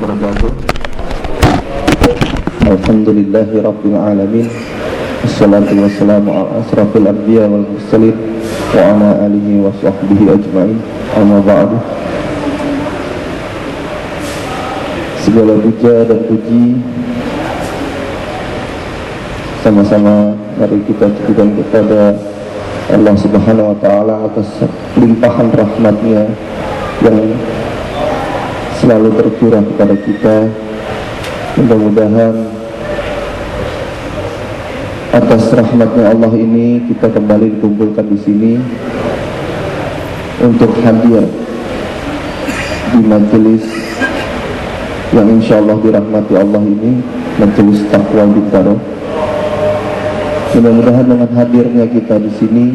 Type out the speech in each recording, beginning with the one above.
wabarakatuh. Alhamdulillahi rabbil alamin. Assalatu wassalamu ala asrafil anbiya wal mursalin wa ala alihi wa sahbihi ajma'in. Amma ba'du. Segala puja dan puji sama-sama mari kita tujukan kepada Allah Subhanahu wa ta'ala atas limpahan rahmatnya yang selalu tercurah kepada kita. Mudah-mudahan atas rahmatnya Allah ini kita kembali dikumpulkan di sini untuk hadir di majelis yang insya Allah dirahmati Allah ini, majelis Taqwa Bintaro. Mudah-mudahan dengan hadirnya kita di sini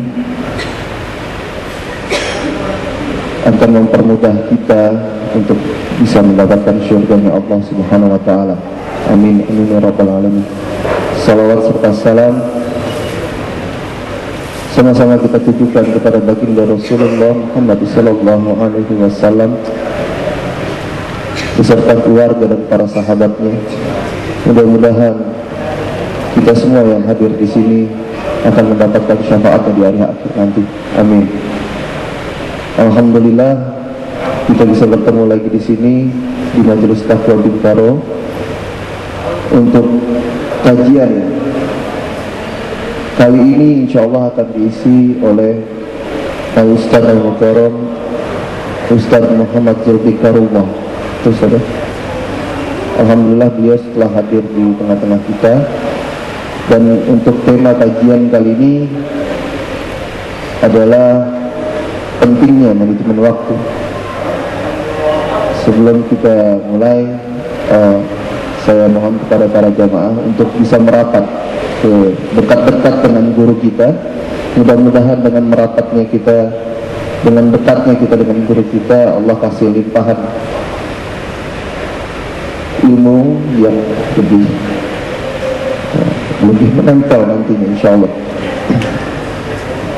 akan mempermudah kita untuk bisa mendapatkan syurganya Allah Subhanahu wa ta'ala. Amin, amin ya rabbal alamin. Salawat serta salam sama-sama kita tujukan kepada baginda Rasulullah Muhammad sallallahu alaihi wasallam beserta keluarga dan para sahabatnya. Mudah-mudahan kita semua yang hadir di sini akan mendapatkan syafaatnya di hari akhir nanti. Amin. Alhamdulillah kita bisa bertemu lagi di sini di Majelis Taqwa Bintaro untuk kajian kali ini. Insya Allah akan diisi oleh Pak Ustadz Al-Mukarram Ustadz Muhammad Zulfikarullah. Terus ada, alhamdulillah beliau setelah hadir di tengah-tengah kita. Dan untuk tema kajian kali ini adalah pentingnya manajemen waktu. Sebelum kita mulai, saya mohon kepada para jamaah untuk bisa merapat ke dekat-dekat dengan guru kita. Mudah-mudahan dengan merapatnya kita, dengan dekatnya kita dengan guru kita, Allah kasih limpahan ilmu yang lebih menempel nantinya insya Allah.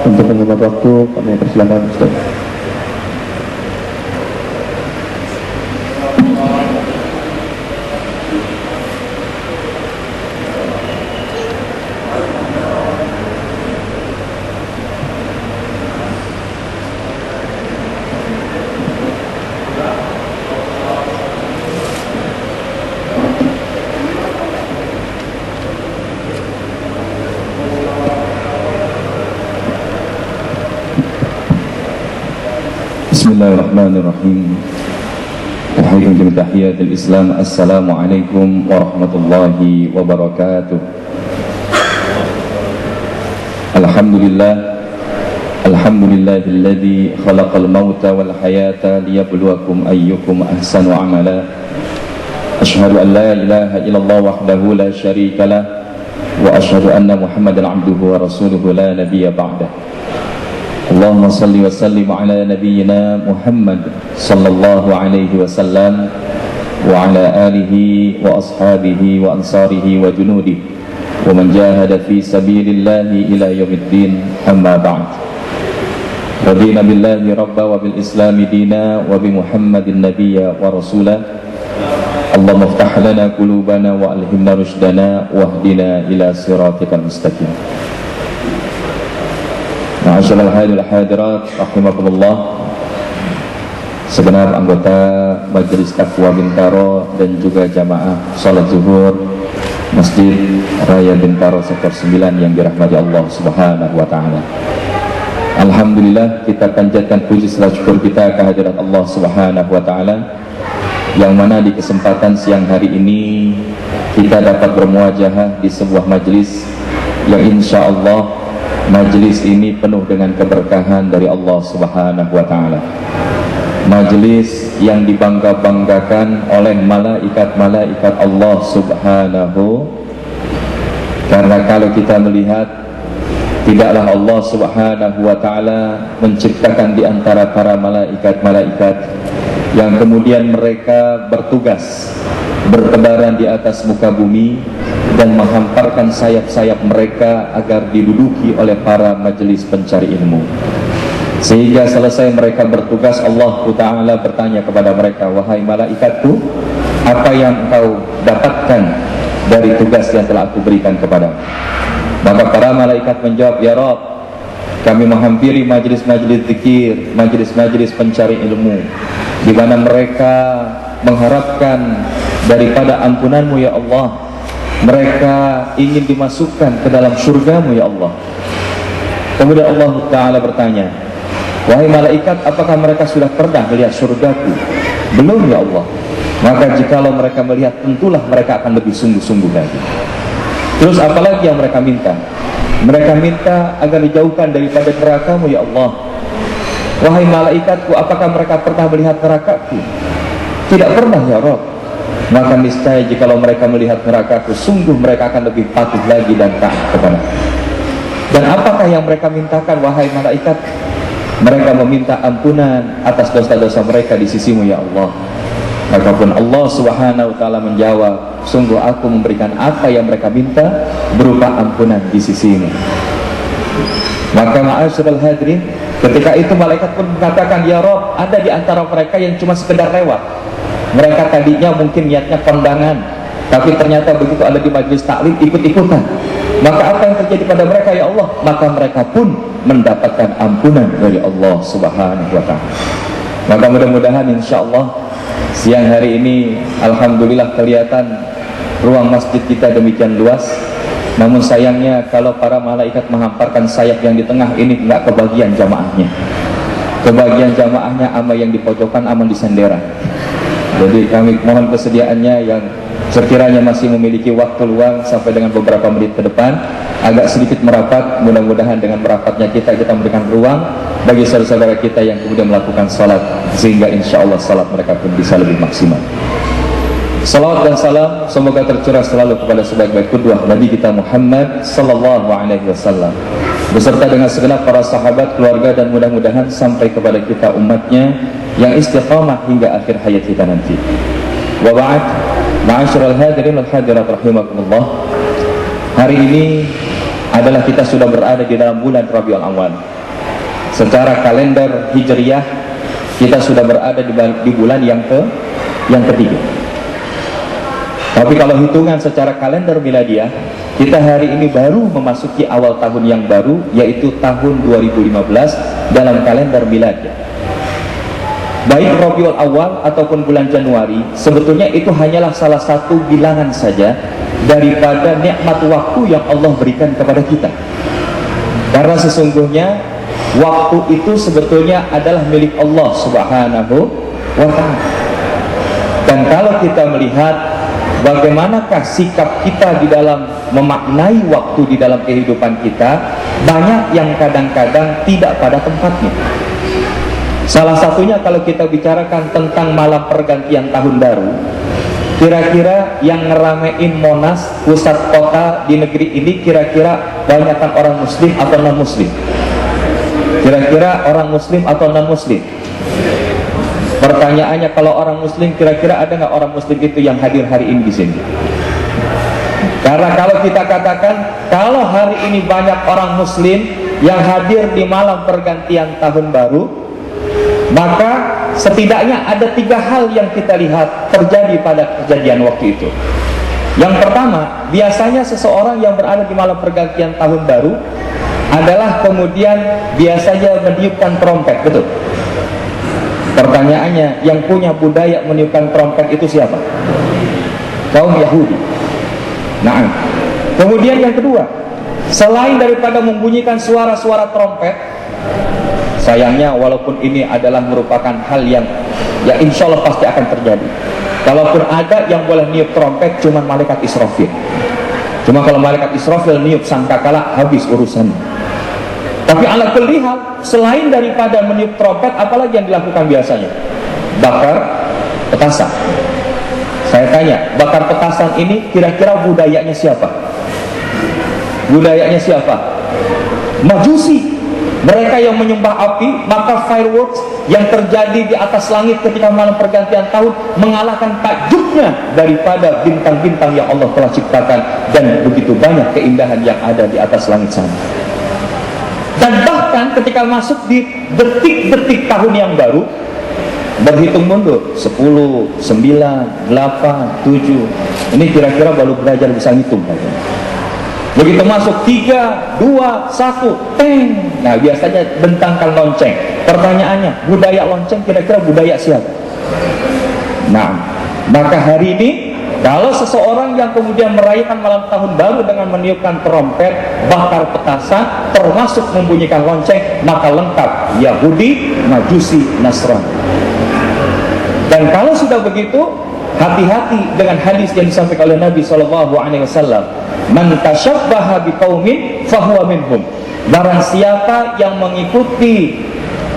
Untuk menghemat waktu kami persilakan Ustaz. Bismillahirrahmanirrahim. Tahiyyatul tahiyatul Islam. Assalamualaikum warahmatullahi wabarakatuh. Alhamdulillah. Alhamdulillahilladzi khalaqal mauta wal hayata liyabluwakum ayyukum ahsanu amala. Asyhadu an la ilaha illallah wahdahu la syarikalah wa asyhadu anna Muhammadan abduhu wa rasuluhu la nabiyya ba'dah. Allahumma salli wa sallim ala nabiyyina Muhammad sallallahu alaihi wasallam wa ala alihi wa ashabihi wa ansarihi wa junudi wa man jahada fi sabilillahi ila yaumiddin. Amma ba'd. Radina billahi rabba wa bil islami dina wa bi Muhammadin nabiyya wa rasulah. Allahumma iftah lana qulubana wa alhimna rushdana wahdina ila siratikal mustaqim. Ma'asyiral hadirin hadirat rahimakumullah, segenap anggota Majelis Taqwa Bintaro dan juga jamaah salat zuhur Masjid Raya Bintaro sektor 9 yang dirahmati Allah Subhanahu wa taala. Alhamdulillah, kita panjatkan puji serta syukur kita kehadirat Allah Subhanahu wa taala yang mana di kesempatan siang hari ini kita dapat bermuajahah di sebuah majelis yang insya Allah majelis ini penuh dengan keberkahan dari Allah Subhanahu wa ta'ala. Majelis yang dibangga-banggakan oleh malaikat-malaikat Allah Subhanahu. Karena kalau kita melihat, tidaklah Allah Subhanahu wa ta'ala menciptakan di antara para malaikat-malaikat yang kemudian mereka bertugas bertebaran di atas muka bumi dan menghamparkan sayap-sayap mereka agar diduduki oleh para majelis pencari ilmu. Sehingga selesai mereka bertugas, Allah Ta'ala bertanya kepada mereka, wahai malaikatku, apa yang engkau dapatkan dari tugas yang telah aku berikan kepadamu. Maka para malaikat menjawab, ya Rabb, kami menghampiri majlis-majlis zikir, majlis-majlis pencari ilmu, di mana mereka mengharapkan daripada ampunanmu ya Allah. Mereka ingin dimasukkan ke dalam surgamu ya Allah. Kemudian Allah Ta'ala bertanya, wahai malaikat, apakah mereka sudah pernah melihat surgaku? Belum ya Allah. Maka jikalau mereka melihat, tentulah mereka akan lebih sungguh-sungguh lagi. Terus apalagi yang mereka minta? Mereka minta agar dijauhkan daripada nerakamu ya Allah. Wahai malaikatku, apakah mereka pernah melihat nerakaku? Tidak pernah ya Rabb. Maka niscaya jikalau mereka melihat nerakaku, sungguh mereka akan lebih patuh lagi dan taat kepada. Dan apakah yang mereka mintakan wahai malaikat? Mereka meminta ampunan atas dosa-dosa mereka di sisimu ya Allah. Maka pun Allah Subhanahu wa ta'ala menjawab, sungguh aku memberikan apa yang mereka minta berupa ampunan di sisimu. Maka ma'asyiral hadirin, ketika itu malaikat pun mengatakan, ya Rabb, ada di antara mereka yang cuma sekedar lewat. Mereka tadinya mungkin niatnya kondangan, tapi ternyata begitu ada di majelis taklim ikut-ikutan. Maka apa yang terjadi pada mereka ya Allah? Maka mereka pun mendapatkan ampunan dari Allah Subhanahu wa ta'ala. Maka mudah-mudahan insyaallah siang hari ini alhamdulillah kelihatan ruang masjid kita demikian luas. Namun sayangnya kalau para malaikat menghamparkan sayap yang di tengah ini enggak kebagian jamaahnya. Kebagian jamaahnya ama yang di pojokan, ama di sendera. Jadi kami mohon kesediaannya yang sekiranya masih memiliki waktu luang sampai dengan beberapa menit ke depan agak sedikit merapat. Mudah-mudahan dengan merapatnya kita memberikan ruang bagi saudara-saudara kita yang kemudian melakukan salat, sehingga insya Allah salat mereka pun bisa lebih maksimal. Salawat dan salam semoga tercurah selalu kepada sebaik-baik qudwah Nabi kita Muhammad sallallahu alaihi wasallam beserta dengan segenap para sahabat, keluarga, dan mudah-mudahan sampai kepada kita umatnya yang istiqamah hingga akhir hayat kita nanti. Wa ba'd, ma'asyiral hadirin wal hadirat rahimakumullah. Hari ini adalah kita sudah berada di dalam bulan Rabiul Awal. Secara kalender Hijriyah kita sudah berada di bulan yang ketiga. Tapi kalau hitungan secara kalender miladiah, kita hari ini baru memasuki awal tahun yang baru, yaitu tahun 2015 dalam kalender miladiah. Baik Rabiul Awal ataupun bulan Januari, sebetulnya itu hanyalah salah satu bilangan saja daripada nikmat waktu yang Allah berikan kepada kita. Karena sesungguhnya waktu itu sebetulnya adalah milik Allah Subhanahu wa ta'ala. Dan kalau kita melihat bagaimanakah sikap kita di dalam memaknai waktu di dalam kehidupan kita, banyak yang kadang-kadang tidak pada tempatnya. Salah satunya kalau kita bicarakan tentang malam pergantian tahun baru, kira-kira yang ngeramein Monas, pusat kota di negeri ini, kira-kira banyakkan orang muslim atau non muslim? Kira-kira orang muslim atau non muslim? Pertanyaannya, kalau orang muslim, kira-kira ada nggak orang muslim itu yang hadir hari ini di sini? Karena kalau kita katakan kalau hari ini banyak orang muslim yang hadir di malam pergantian tahun baru, maka setidaknya ada 3 hal yang kita lihat terjadi pada kejadian waktu itu. Yang pertama, biasanya seseorang yang berada di malam pergantian tahun baru adalah kemudian biasanya meniupkan trompet, betul? Pertanyaannya, yang punya budaya meniupkan trompet itu siapa? Kaum Yahudi. Nah, kemudian yang kedua, selain daripada membunyikan suara-suara trompet, sayangnya walaupun ini adalah merupakan hal yang insya Allah pasti akan terjadi. Kalaupun ada yang boleh niup trompet, cuma malaikat Israfil. Cuma kalau malaikat Israfil niup sangkakala, habis urusan. Tapi ala kulli hal, selain daripada meniup trompet, apalagi yang dilakukan biasanya? Bakar petasan. Saya tanya, bakar petasan ini kira-kira budayanya siapa? Budayanya siapa? Majusi. Mereka yang menyembah api, maka fireworks yang terjadi di atas langit ketika malam pergantian tahun mengalahkan takjubnya daripada bintang-bintang yang Allah telah ciptakan, dan begitu banyak keindahan yang ada di atas langit sana. Dan bahkan ketika masuk di detik-detik tahun yang baru, berhitung mundur 10, 9, 8, 7. Ini kira-kira baru belajar bisa ngitung. Begitu masuk 3, 2, 1, teng. Nah, biasanya bentangkan lonceng. Pertanyaannya, budaya lonceng kira-kira budaya siapa? Nah, maka hari ini kalau seseorang yang kemudian merayakan malam tahun baru dengan meniupkan trompet, bakar petasan, termasuk membunyikan lonceng, maka lengkap Yahudi, Majusi, Nasrani. Dan kalau sudah begitu, hati-hati dengan hadis yang disampaikan oleh Nabi SAW. Man tashabbaha biqaumin fahuwa minhum. Barang siapa yang mengikuti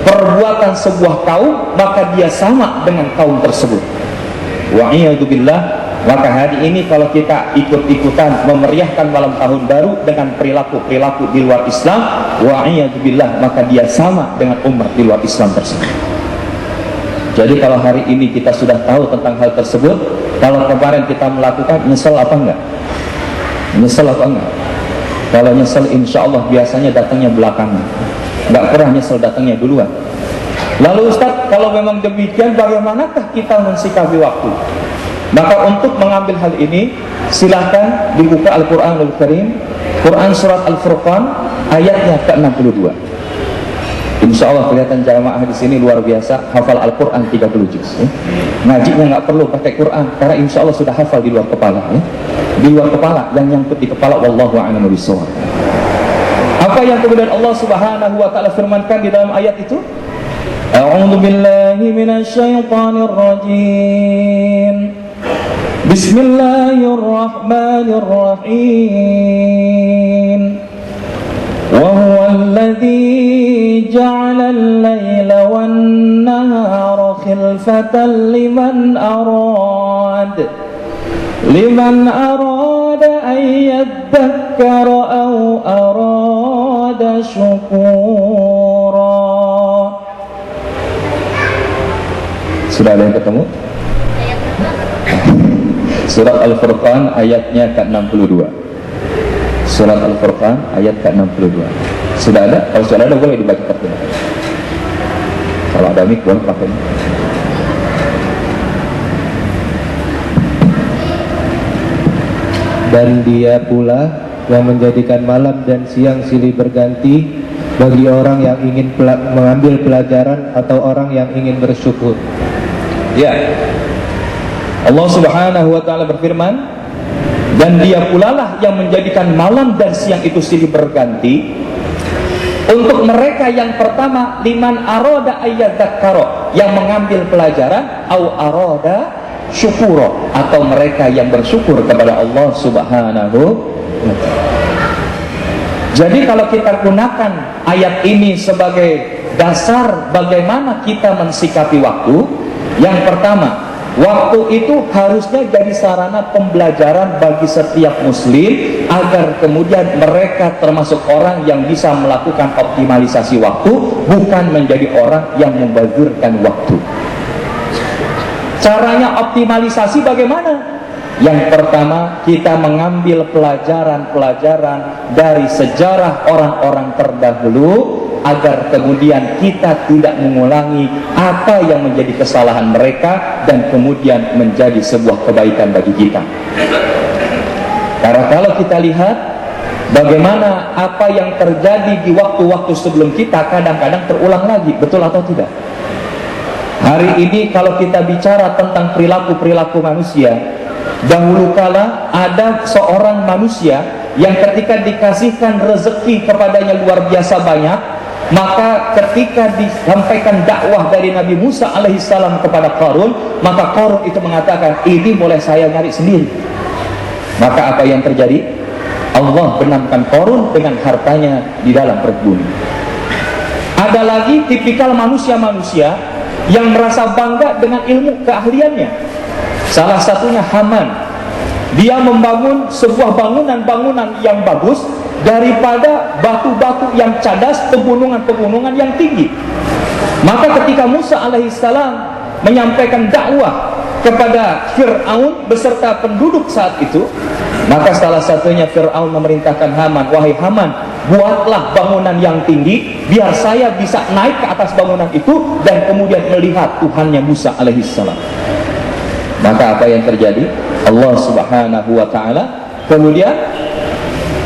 perbuatan sebuah kaum, maka dia sama dengan kaum tersebut. Wa'iyadzubillah. Maka hari ini kalau kita ikut-ikutan memeriahkan malam tahun baru dengan perilaku-perilaku di luar Islam, wa'iyadzubillah, maka dia sama dengan umat di luar Islam tersebut. Jadi kalau hari ini kita sudah tahu tentang hal tersebut, kalau kemarin kita melakukan, nyesel apa enggak? Nyesel apa enggak? Kalau nyesel insya Allah biasanya datangnya belakangan, enggak pernah nyesel datangnya duluan. Lalu Ustaz, kalau memang demikian, bagaimanakah kita mensikapi waktu? Maka untuk mengambil hal ini, silahkan dibuka Al-Quranul Karim, Quran Surat Al-Furqan, ayatnya ke-62. Insya Allah kelihatan jamaah di sini luar biasa, hafal Al-Quran 30 juz. Ngajinya nggak perlu pakai Quran, karena insya Allah sudah hafal di luar kepala. Di luar kepala, yang nyangkut di kepala, wallahu a'lam bishawab. Apa yang kemudian Allah Subhanahu wa Ta'ala firmankan di dalam ayat itu? A'udzu billahi minasy syaithanir rajim. Bismillahirrahmanirrahim. Wa huwa alladzi ja'ala al-laila wan-nahara khilfatan liman arada an yadhakkara aw arada syukura. Sudah ada yang ketemu? Surat Al-Furqan ayatnya ke-62. Surat Al-Furqan ayat ke-62. Sudah ada? Kalau sudah ada boleh dibaca terjemah. Kalau ada mic boleh pakai. Dan dia pula yang menjadikan malam dan siang silih berganti bagi orang yang ingin mengambil pelajaran atau orang yang ingin bersyukur. Ya, Allah Subhanahu wa Ta'ala berfirman, dan dia pula lah yang menjadikan malam dan siang itu silih berganti untuk mereka yang pertama, liman aroda ayyadzakkara, yang mengambil pelajaran, au aroda syukuro, atau mereka yang bersyukur kepada Allah Subhanahu wa Ta'ala. Jadi kalau kita gunakan ayat ini sebagai dasar bagaimana kita mensikapi waktu, yang pertama, waktu itu harusnya jadi sarana pembelajaran bagi setiap muslim agar kemudian mereka termasuk orang yang bisa melakukan optimalisasi waktu, bukan menjadi orang yang membazirkan waktu. Caranya optimalisasi bagaimana? Yang pertama, kita mengambil pelajaran-pelajaran dari sejarah orang-orang terdahulu agar kemudian kita tidak mengulangi apa yang menjadi kesalahan mereka dan kemudian menjadi sebuah kebaikan bagi kita. Karena kalau kita lihat bagaimana apa yang terjadi di waktu-waktu sebelum kita kadang-kadang terulang lagi, betul atau tidak? Hari ini kalau kita bicara tentang perilaku-perilaku manusia, dahulu kala ada seorang manusia yang ketika dikasihkan rezeki kepadanya luar biasa banyak, maka ketika disampaikan dakwah dari Nabi Musa alaihissalam kepada Qarun, maka Qarun itu mengatakan, ini boleh saya nyari sendiri. Maka apa yang terjadi? Allah benamkan Qarun dengan hartanya di dalam perut bumi. Ada lagi tipikal manusia-manusia yang merasa bangga dengan ilmu keahliannya. Salah satunya Haman. Dia membangun sebuah bangunan-bangunan yang bagus daripada batu-batu yang cadas, pegunungan-pegunungan yang tinggi. Maka ketika Musa alaihissalam menyampaikan dakwah kepada Fir'aun beserta penduduk saat itu, maka salah satunya Fir'aun memerintahkan Haman, wahai Haman, buatlah bangunan yang tinggi biar saya bisa naik ke atas bangunan itu dan kemudian melihat Tuhannya Musa alaihissalam. Maka apa yang terjadi? Allah subhanahu wa ta'ala kemudian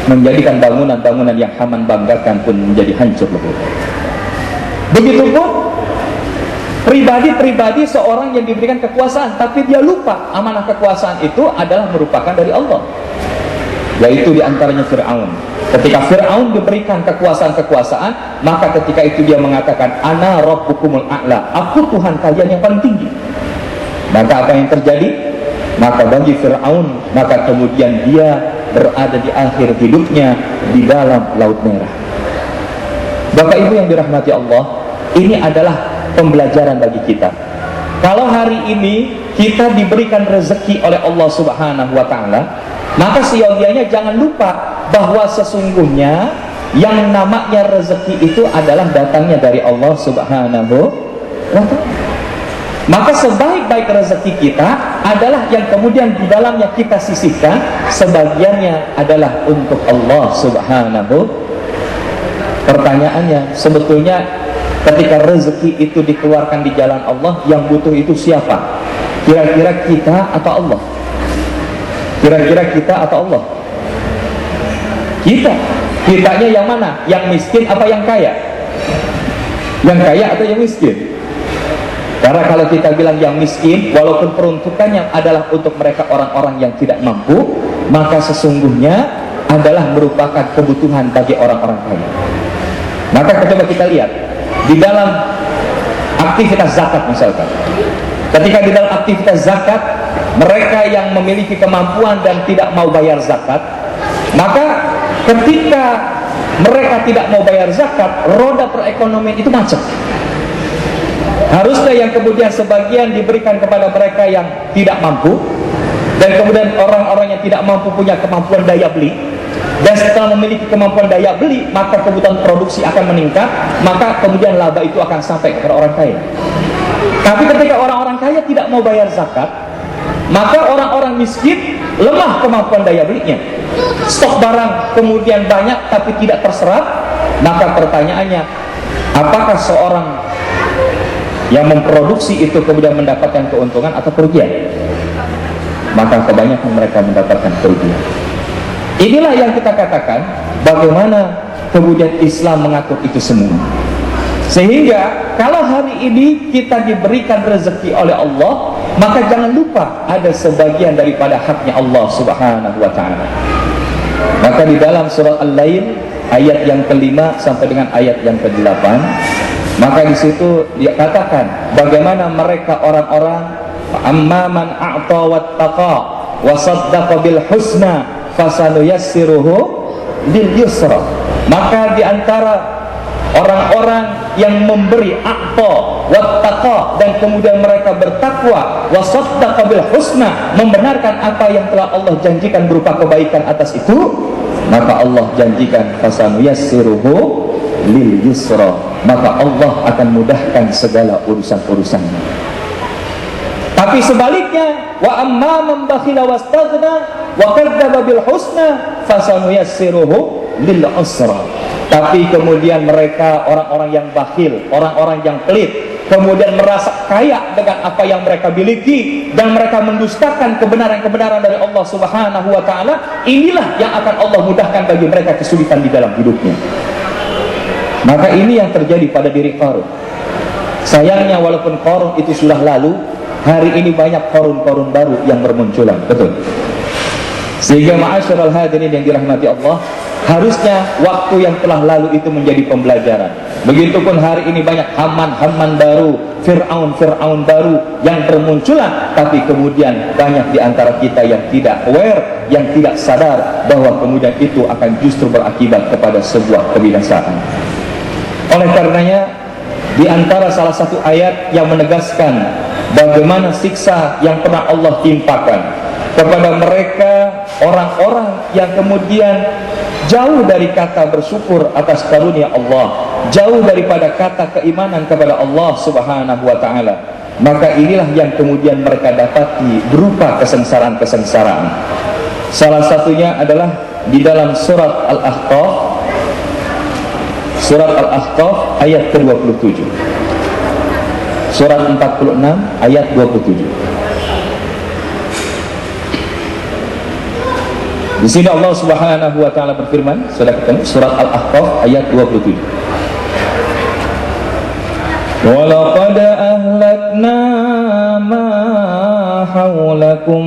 menjadikan bangunan-bangunan yang Haman banggakan pun menjadi hancur lebur. Begitupun pribadi-pribadi seorang yang diberikan kekuasaan, tapi dia lupa amanah kekuasaan itu adalah merupakan dari Allah. Yaitu diantaranya Fir'aun. Ketika Fir'aun diberikan kekuasaan-kekuasaan, maka ketika itu dia mengatakan, Ana Rabbukumul A'la, aku Tuhan kalian yang paling tinggi. Maka apa yang terjadi? Maka bagi Fir'aun, maka kemudian dia berada di akhir hidupnya di dalam Laut Merah. Bapak Ibu yang dirahmati Allah, ini adalah pembelajaran bagi kita. Kalau hari ini kita diberikan rezeki oleh Allah subhanahu wa ta'ala, maka seyogianya jangan lupa bahwa sesungguhnya yang namanya rezeki itu adalah datangnya dari Allah subhanahu wa ta'ala. Maka sebaik-baik rezeki kita adalah yang kemudian di dalamnya kita sisihkan, sebagiannya adalah untuk Allah subhanahu. Pertanyaannya, sebetulnya ketika rezeki itu dikeluarkan di jalan Allah, yang butuh itu siapa? Kira-kira kita atau Allah? Kira-kira kita atau Allah? Kita. Kitanya yang mana? Yang miskin apa yang kaya? Yang kaya atau yang miskin? Karena kalau kita bilang yang miskin, walaupun peruntukannya adalah untuk mereka orang-orang yang tidak mampu, maka sesungguhnya adalah merupakan kebutuhan bagi orang-orang kaya. Maka coba kita lihat di dalam aktivitas zakat misalkan. Ketika di dalam aktivitas zakat, mereka yang memiliki kemampuan dan tidak mau bayar zakat, maka ketika mereka tidak mau bayar zakat, roda perekonomian itu macet. Harusnya yang kemudian sebagian diberikan kepada mereka yang tidak mampu, dan kemudian orang-orang yang tidak mampu punya kemampuan daya beli, dan setelah memiliki kemampuan daya beli, maka kebutuhan produksi akan meningkat, maka kemudian laba itu akan sampai kepada orang kaya. Tapi ketika orang-orang kaya tidak mau bayar zakat, maka orang-orang miskin lemah kemampuan daya belinya, stok barang kemudian banyak tapi tidak terserap. Maka pertanyaannya, apakah seorang yang memproduksi itu kemudian mendapatkan keuntungan atau kerugian? Maka kebanyakan mereka mendapatkan kerugian. Inilah yang kita katakan bagaimana kemudian Islam mengatur itu semua. Sehingga kalau hari ini kita diberikan rezeki oleh Allah, maka jangan lupa ada sebagian daripada haknya Allah subhanahu wa ta'ala. Maka di dalam surat Al-Lail ayat yang ke-5 sampai dengan ayat yang ke-8, maka di situ dikatakan bagaimana mereka orang-orang amman a'ta wattaqa wa saddaqa bil husna fasanuyassiruhu lil yusra. Maka di antara orang-orang yang memberi a'ta wattaqa dan kemudian mereka bertakwa wa saddaqa bil husna, membenarkan apa yang telah Allah janjikan berupa kebaikan atas itu, maka Allah janjikan fasanuyassiruhu lil yusra, maka Allah akan mudahkan segala urusan-urusannya. Tapi sebaliknya, wa amma man bakhila wastaghna wa kadzdzaba bil husna fasanuyassiruhu lil usra. Tapi kemudian mereka orang-orang yang bakhil, orang-orang yang pelit, kemudian merasa kaya dengan apa yang mereka miliki dan mereka mendustakan kebenaran-kebenaran dari Allah Subhanahu wa taala, inilah yang akan Allah mudahkan bagi mereka kesulitan di dalam hidupnya. Maka ini yang terjadi pada diri Qarun. Sayangnya walaupun Qarun itu sudah lalu, hari ini banyak Qarun-Qarun baru yang bermunculan. Betul. Sehingga ma'asyiral hadirin yang dirahmati Allah, harusnya waktu yang telah lalu itu menjadi pembelajaran. Begitupun hari ini banyak Haman-Haman baru, Fir'aun-Fir'aun baru yang bermunculan, tapi kemudian banyak di antara kita yang tidak aware, yang tidak sadar bahwa kemudian itu akan justru berakibat kepada sebuah kebinasaan. Oleh karenanya, di antara salah satu ayat yang menegaskan bagaimana siksa yang pernah Allah timpakan kepada mereka orang-orang yang kemudian jauh dari kata bersyukur atas karunia Allah, jauh daripada kata keimanan kepada Allah Subhanahu wa ta'ala, maka inilah yang kemudian mereka dapati berupa kesengsaraan-kesengsaraan. Salah satunya adalah di dalam surat Al-Ahqaf Surat Al-Ahqaf ayat ke-27. Surat 46 ayat 27. Di sini Allah Subhanahu wa taala berfirman, sudah ketemu surat Al-Ahqaf ayat 27. وَلَقَدْ أَهْلَكْنَا مَا حَوْلَكُمْ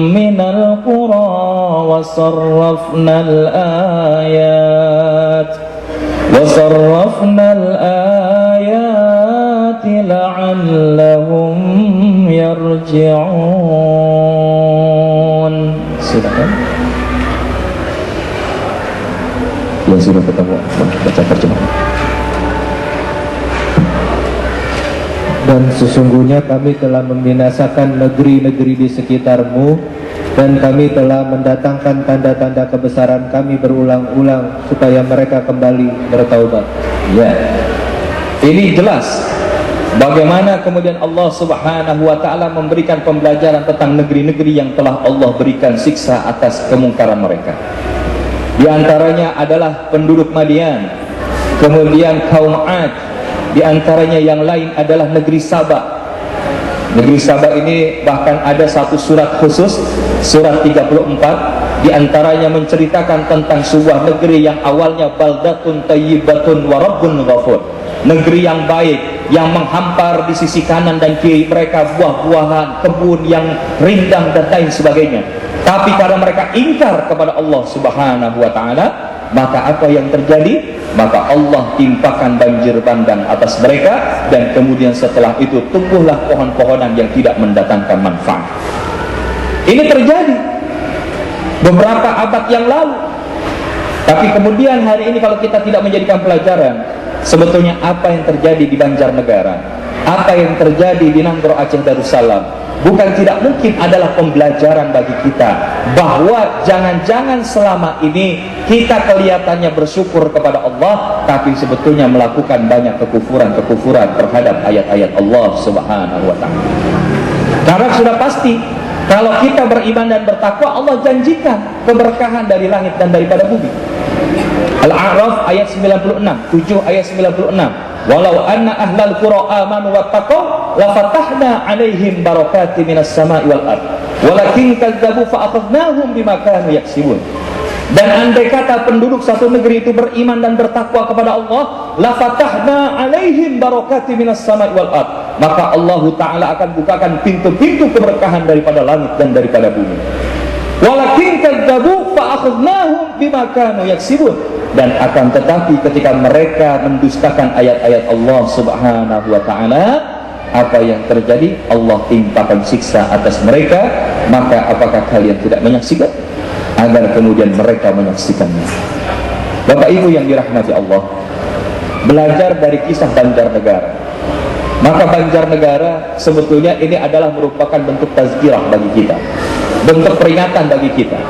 مِنَ الْقُرَى وَصَرَّفْنَا الْآيَاتِ لَعَلَّهُمْ يَرْجِعُونَ. Sudah kan? Ya sudah ketemu, baca terjemah. Dan sesungguhnya kami telah membinasakan negeri-negeri di sekitarmu, dan kami telah mendatangkan tanda-tanda kebesaran kami berulang-ulang supaya mereka kembali bertaubat. Ya, ini jelas bagaimana kemudian Allah Subhanahu wa taala memberikan pembelajaran tentang negeri-negeri yang telah Allah berikan siksa atas kemungkaran mereka. Di antaranya adalah penduduk Madian, kemudian kaum Ad. Di antaranya yang lain adalah negeri Sabah. Negeri Sabah ini bahkan ada satu surat khusus, surat 34, di antaranya menceritakan tentang sebuah negeri yang awalnya baldatun tayyibatun wa rabbun ghafur. Negeri yang baik, yang menghampar di sisi kanan dan kiri mereka buah-buahan, kebun yang rindang dan lain sebagainya. Tapi karena mereka ingkar kepada Allah Subhanahu wa taala, maka apa yang terjadi? Maka Allah timpakan banjir bandang atas mereka, dan kemudian setelah itu tumbuhlah pohon-pohonan yang tidak mendatangkan manfaat. Ini terjadi beberapa abad yang lalu. Tapi kemudian hari ini kalau kita tidak menjadikan pelajaran, sebetulnya apa yang terjadi di Banjarnegara, apa yang terjadi di Nanggro Aceh Darussalam, bukan tidak mungkin adalah pembelajaran bagi kita bahwa jangan-jangan selama ini kita kelihatannya bersyukur kepada Allah, tapi sebetulnya melakukan banyak kekufuran terhadap ayat-ayat Allah Subhanahu wa taala. Karena sudah pasti kalau kita beriman dan bertakwa, Allah janjikan keberkahan dari langit dan daripada bumi. Al-A'raf ayat 96, 7 ayat 96. Walau anna ahlal qura amanu wattaqaw lafatahna 'alaihim barakatin minas sama'i wal ard walakin kadzabu fa akhadnahum bima kanu yaksibun. Dan andai kata penduduk satu negeri itu beriman dan bertakwa kepada Allah, lafatahna 'alaihim barakatin minas sama'i wal ard, maka Allah taala akan bukakan pintu-pintu keberkahan daripada langit dan daripada bumi. Walakin kadzabu fa akhadnahum bima kanu yaksibun. Dan akan tetapi ketika mereka mendustakan ayat-ayat Allah Subhanahu wa taala, apa yang terjadi? Allah timpakan siksa atas mereka. Maka apakah kalian tidak menyaksikan? Agar kemudian mereka menyaksikannya. Bapak Ibu yang dirahmati Allah, belajar dari kisah Banjarnegara. Maka Banjarnegara sebetulnya ini adalah merupakan bentuk tazkirah bagi kita, bentuk peringatan bagi kita.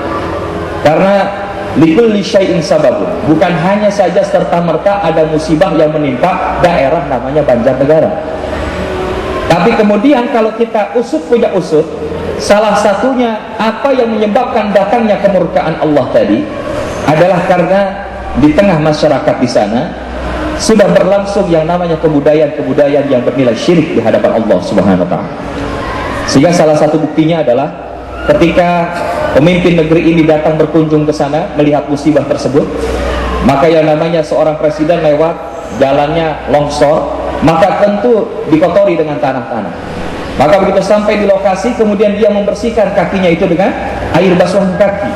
Karena likulli syai'in sababun, bukan hanya saja serta-merta ada musibah yang menimpa daerah namanya Banjarnegara. Tapi kemudian kalau kita punya usut, salah satunya apa yang menyebabkan datangnya kemurkaan Allah tadi adalah karena di tengah masyarakat di sana sudah berlangsung yang namanya kebudayaan yang bernilai syirik di hadapan Allah Subhanahu wa taala. Sehingga salah satu buktinya adalah ketika pemimpin negeri ini datang berkunjung ke sana melihat musibah tersebut, maka yang namanya seorang presiden lewat, jalannya longsor, maka tentu dikotori dengan tanah-tanah. Maka begitu sampai di lokasi, kemudian dia membersihkan kakinya itu dengan air basuhan kaki.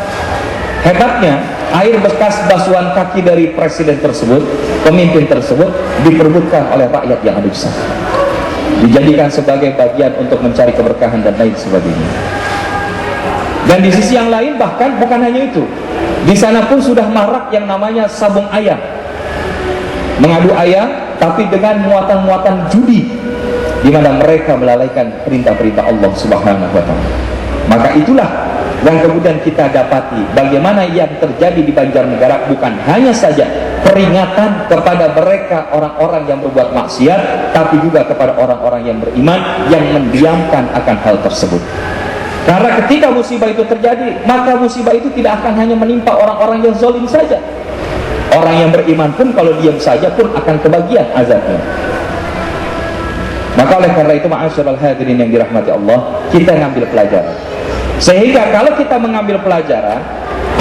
Hebatnya, air bekas basuhan kaki dari presiden tersebut, pemimpin tersebut, diperebutkan oleh rakyat yang ada di sana, dijadikan sebagai bagian untuk mencari keberkahan dan lain sebagainya. Dan di sisi yang lain bahkan bukan hanya itu, di sana pun sudah marak yang namanya sabung ayam, mengadu ayam, tapi dengan muatan-muatan judi, di mana mereka melalaikan perintah-perintah Allah Subhanahu wa taala. Maka itulah yang kemudian kita dapati bagaimana yang terjadi di Banjarnegara bukan hanya saja peringatan kepada mereka orang-orang yang berbuat maksiat, tapi juga kepada orang-orang yang beriman yang mendiamkan akan hal tersebut. Karena ketika musibah itu terjadi, maka musibah itu tidak akan hanya menimpa orang-orang yang zalim saja. Orang yang beriman pun kalau diam saja pun akan kebagian azabnya. Maka oleh karena itu, ma'asyiral hadirin yang dirahmati Allah, kita ngambil pelajaran. Sehingga kalau kita mengambil pelajaran,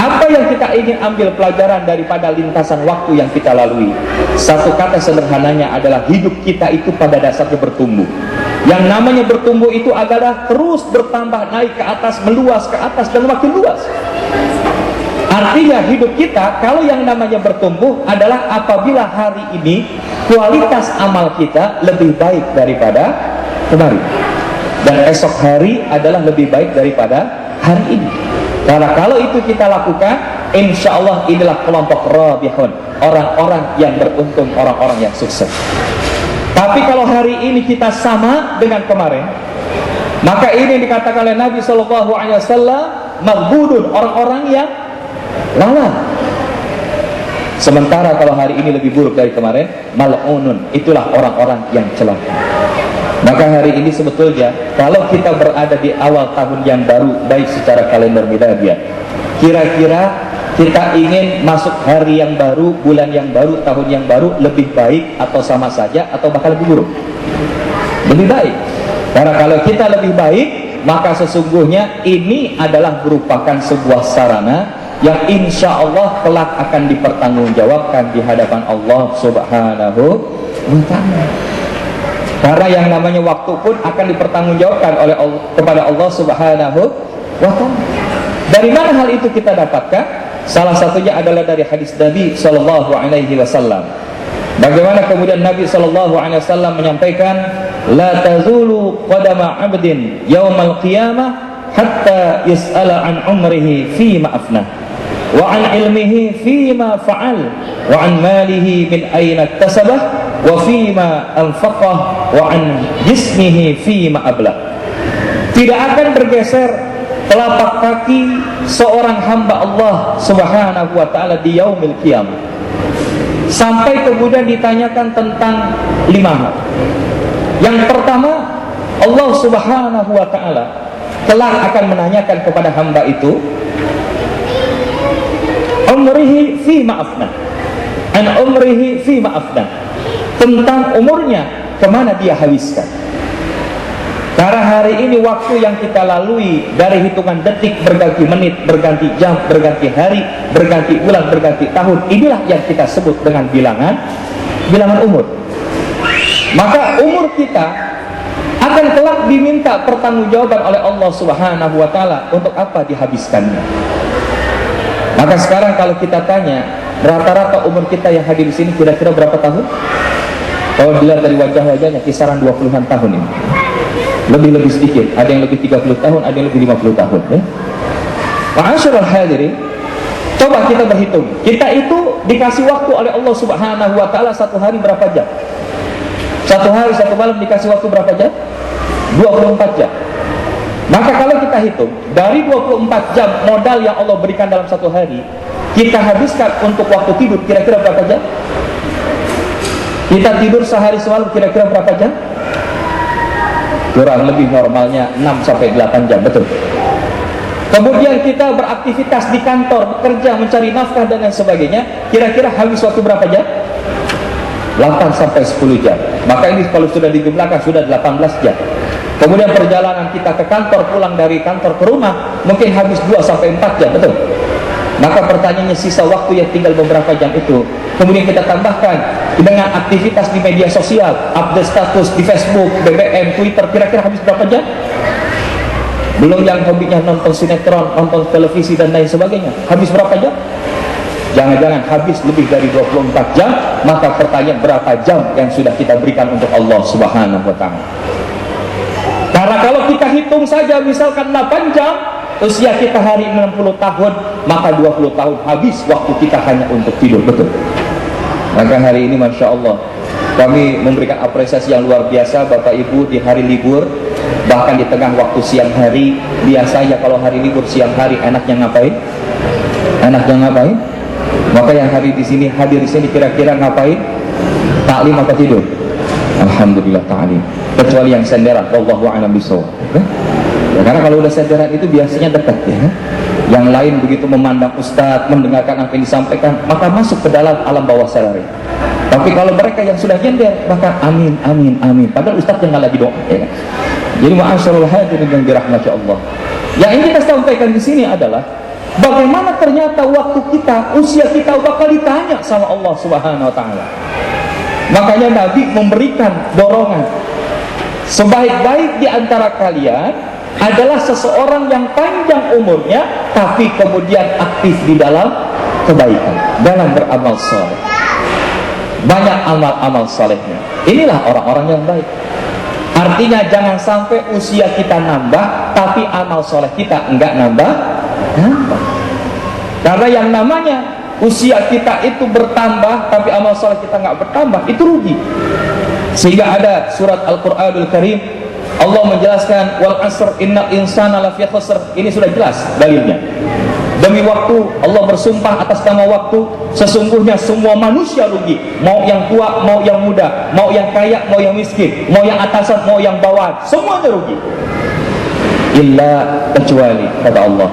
apa yang kita ingin ambil pelajaran daripada lintasan waktu yang kita lalui, satu kata sederhananya adalah hidup kita itu pada dasarnya bertumbuh. Yang namanya bertumbuh itu adalah terus bertambah, naik ke atas, meluas ke atas, dan makin luas. Artinya hidup kita, kalau yang namanya bertumbuh adalah apabila hari ini kualitas amal kita lebih baik daripada kemarin, dan esok hari adalah lebih baik daripada hari ini. Karena kalau itu kita lakukan, insya Allah inilah kelompok rabihun, orang-orang yang beruntung, orang-orang yang sukses. Tapi kalau hari ini kita sama dengan kemarin, maka ini dikatakan oleh Nabi SAW, maghbudun, orang-orang yang lalai. Sementara kalau hari ini lebih buruk dari kemarin, mal'unun, itulah orang-orang yang celaka. Maka hari ini sebetulnya kalau kita berada di awal tahun yang baru, baik secara kalender miladiah, kira-kira kita ingin masuk hari yang baru, bulan yang baru, tahun yang baru lebih baik atau sama saja atau bahkan lebih buruk? Lebih baik. Karena kalau kita lebih baik, maka sesungguhnya ini adalah merupakan sebuah sarana yang insya Allah kelak akan dipertanggungjawabkan di hadapan Allah Subhanahu wa Ta'ala. Karena yang namanya waktu pun akan dipertanggungjawabkan oleh Allah, kepada Allah Subhanahu wa Ta'ala. Dari mana hal itu kita dapatkan? Salah satunya adalah dari hadis Nabi Sallallahu Alaihi Wasallam. Bagaimana kemudian Nabi Sallallahu Alaihi Wasallam menyampaikan, la tazulu qadama abdin yaumal qiyamah hatta yus'ala an umrihi fima afnah, wa an ilmihi fima fa'al, wa an malihi min aina iktasabah, wa fima anfaqah, wa an jismihi fima ablah. Tidak akan bergeser telapak kaki seorang hamba Allah Subhanahu wa Ta'ala di yaumil qiyamah sampai kemudian ditanyakan tentang 5 hal. Yang pertama, Allah Subhanahu wa Ta'ala kelak akan menanyakan kepada hamba itu umrihi fi ma'afna, an umrihi fi ma'afna, tentang umurnya kemana dia habiskan. Karena hari ini waktu yang kita lalui dari hitungan detik berganti menit, berganti jam, berganti hari, berganti bulan, berganti tahun, inilah yang kita sebut dengan bilangan umur. Maka umur kita akan kelak diminta pertanggungjawaban oleh Allah Subhanahu wa Ta'ala untuk apa dihabiskannya. Maka sekarang kalau kita tanya, rata-rata umur kita yang hadir di sini kira-kira berapa tahun? Kalau dilihat dari wajah-wajahnya kisaran 20-an tahun ini. Lebih sedikit, ada yang lebih 30 tahun, ada yang lebih 50 tahun ya. Ma'asyiral hadirin, coba kita berhitung. Kita itu dikasih waktu oleh Allah Subhanahu wa Ta'ala satu hari berapa jam? Satu hari, satu malam dikasih waktu berapa jam? 24 jam. Maka kalau kita hitung, dari 24 jam modal yang Allah berikan dalam satu hari, kita habiskan untuk waktu tidur kira-kira berapa jam? Kita tidur sehari semalam kira-kira berapa jam? Kurang lebih normalnya 6-8 jam, betul. Kemudian kita beraktivitas di kantor, bekerja, mencari nafkah dan lain sebagainya, kira-kira habis waktu berapa jam? 8-10 jam. Maka ini kalau sudah dijumlahkan sudah 18 jam. Kemudian perjalanan kita ke kantor, pulang dari kantor ke rumah mungkin habis 2-4 jam, betul. Maka pertanyaannya, sisa waktu yang tinggal beberapa jam itu kemudian kita tambahkan dengan aktivitas di media sosial, update status di Facebook, BBM, Twitter, kira-kira habis berapa jam? Belum yang hobinya nonton sinetron, nonton televisi dan lain sebagainya, habis berapa jam? Jangan-jangan habis lebih dari 24 jam. Maka pertanyaan, berapa jam yang sudah kita berikan untuk Allah Subhanahu wa Ta'ala? Karena kalau kita hitung saja misalkan 8 jam, usia kita hari 60 tahun, maka 20 tahun habis waktu kita hanya untuk tidur, betul. Maka hari ini Masya Allah kami memberikan apresiasi yang luar biasa Bapak Ibu di hari libur, bahkan di tengah waktu siang hari. Biasanya kalau hari libur siang hari enaknya ngapain? Enaknya ngapain? Maka yang hari di sini hadir di sini kira-kira ngapain? Taklim atau tidur? Alhamdulillah ta'lim. Kecuali yang senderan, wallahu a'lam bishawab. Ya, karena kalau udah senderan itu biasanya dekat ya. Yang lain begitu memandang ustadz, mendengarkan apa yang disampaikan, maka masuk ke dalam alam bawah sadar. Tapi kalau mereka yang sudah nyender, maka amin, amin, amin. Padahal ustadz yang lagi doa, ya kan? Jadi ma'asyarul hadirin yang dirahmati Allah. Yang ingin kita sampaikan di sini adalah bagaimana ternyata waktu kita, usia kita bakal ditanya sama Allah Subhanahu wa taala. Makanya Nabi memberikan dorongan, sebaik-baik di antara kalian adalah seseorang yang panjang umurnya tapi kemudian aktif di dalam kebaikan, dalam beramal saleh. Banyak amal-amal salehnya. Inilah orang-orang yang baik. Artinya jangan sampai usia kita nambah tapi amal soleh kita enggak nambah. Karena yang namanya usia kita itu bertambah tapi amal soleh kita enggak bertambah, itu rugi. Sehingga ada surat Al-Qur'anul Karim, Allah menjelaskan wal asr innal insana lafi khusr. Ini sudah jelas dalilnya. Demi waktu, Allah bersumpah atas nama waktu, sesungguhnya semua manusia rugi. Mau yang tua, mau yang muda, mau yang kaya, mau yang miskin, mau yang atasan, mau yang bawahan, semuanya rugi. Illa, kecuali kata Allah,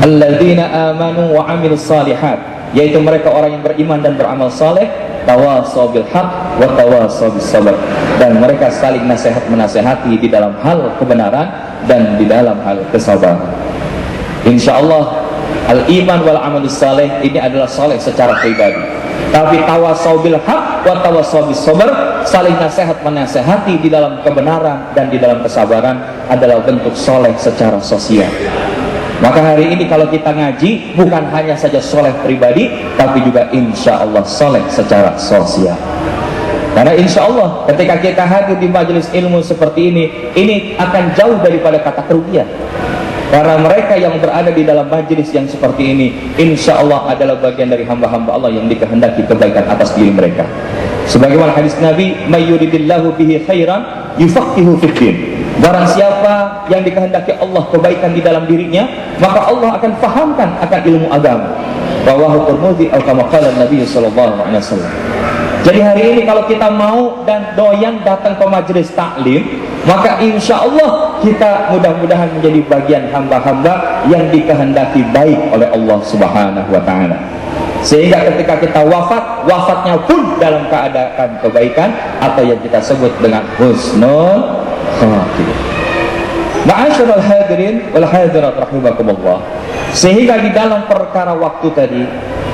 alladzina amanu wa amilus salihat, yaitu mereka orang yang beriman dan beramal saleh, tawasaw bil haq wa tawasaw bis sabr, dan mereka saling nasihat menasihati di dalam hal kebenaran dan di dalam hal kesabaran. Insyaallah al-iman wal amalus saleh ini adalah saleh secara pribadi. Tapi tawasaw bil haq wa tawasaw bis sabr, saling nasihat menasihati di dalam kebenaran dan di dalam kesabaran adalah bentuk saleh secara sosial. Maka hari ini kalau kita ngaji bukan hanya saja saleh pribadi, tapi juga insyaallah saleh secara sosial. Karena insya Allah ketika kita hadir di majelis ilmu seperti ini akan jauh daripada kata kerugian. Karena mereka yang berada di dalam majelis yang seperti ini, insya Allah adalah bagian dari hamba-hamba Allah yang dikehendaki kebaikan atas diri mereka. Sebagaimana hadis Nabi, "May yuridillahu bihi khairan yufaqihu fid din." Barang siapa yang dikehendaki Allah kebaikan di dalam dirinya, maka Allah akan fahamkan akan ilmu agama. Rawahu Tirmidzi atau kama qala Nabi sallallahu alaihi wasallam. Jadi hari ini kalau kita mau dan doyan datang ke majelis taklim, maka insya Allah kita mudah-mudahan menjadi bagian hamba-hamba yang dikehendaki baik oleh Allah Subhanahu wa ta'ala. Sehingga ketika kita wafat, wafatnya pun dalam keadaan kebaikan atau yang kita sebut dengan husnul khatimah. Ma'asyiral hadirin wal hadirat rahimakumullah. Sehingga di dalam perkara waktu tadi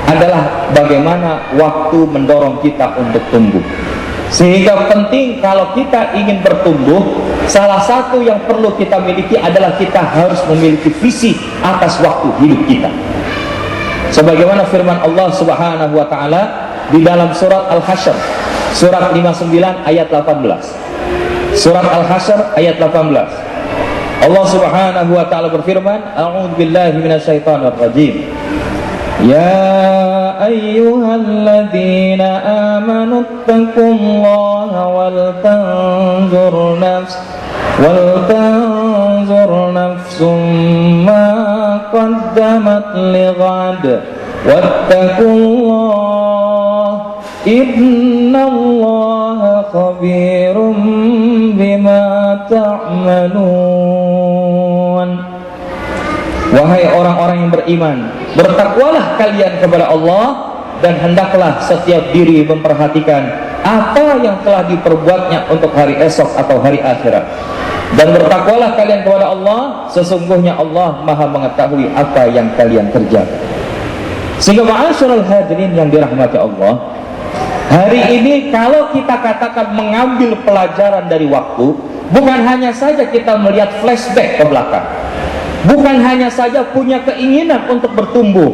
adalah bagaimana waktu mendorong kita untuk tumbuh. Sehingga penting kalau kita ingin bertumbuh, salah satu yang perlu kita miliki adalah kita harus memiliki visi atas waktu hidup kita. Sebagaimana firman Allah Subhanahu wa taala di dalam surat Al-Hasyr, surat 59 ayat 18. Surat Al-Hasyr ayat 18. Allah Subhanahu wa taala berfirman, a'udzu billahi minasyaitonir rajim. Ya ayyuhalladzina amanu taqullaha wal tanzur nafsum ma qaddamat lighad wattaqullaha innallaha khabirum bima ta'malun. Wahai orang-orang yang beriman, bertakwalah kalian kepada Allah dan hendaklah setiap diri memperhatikan apa yang telah diperbuatnya untuk hari esok atau hari akhirat. Dan bertakwalah kalian kepada Allah, sesungguhnya Allah Maha mengetahui apa yang kalian kerjakan. Sehingga ma'asyiral hadirin yang dirahmati Allah, hari ini kalau kita katakan mengambil pelajaran dari waktu, bukan hanya saja kita melihat flashback ke belakang, bukan hanya saja punya keinginan untuk bertumbuh,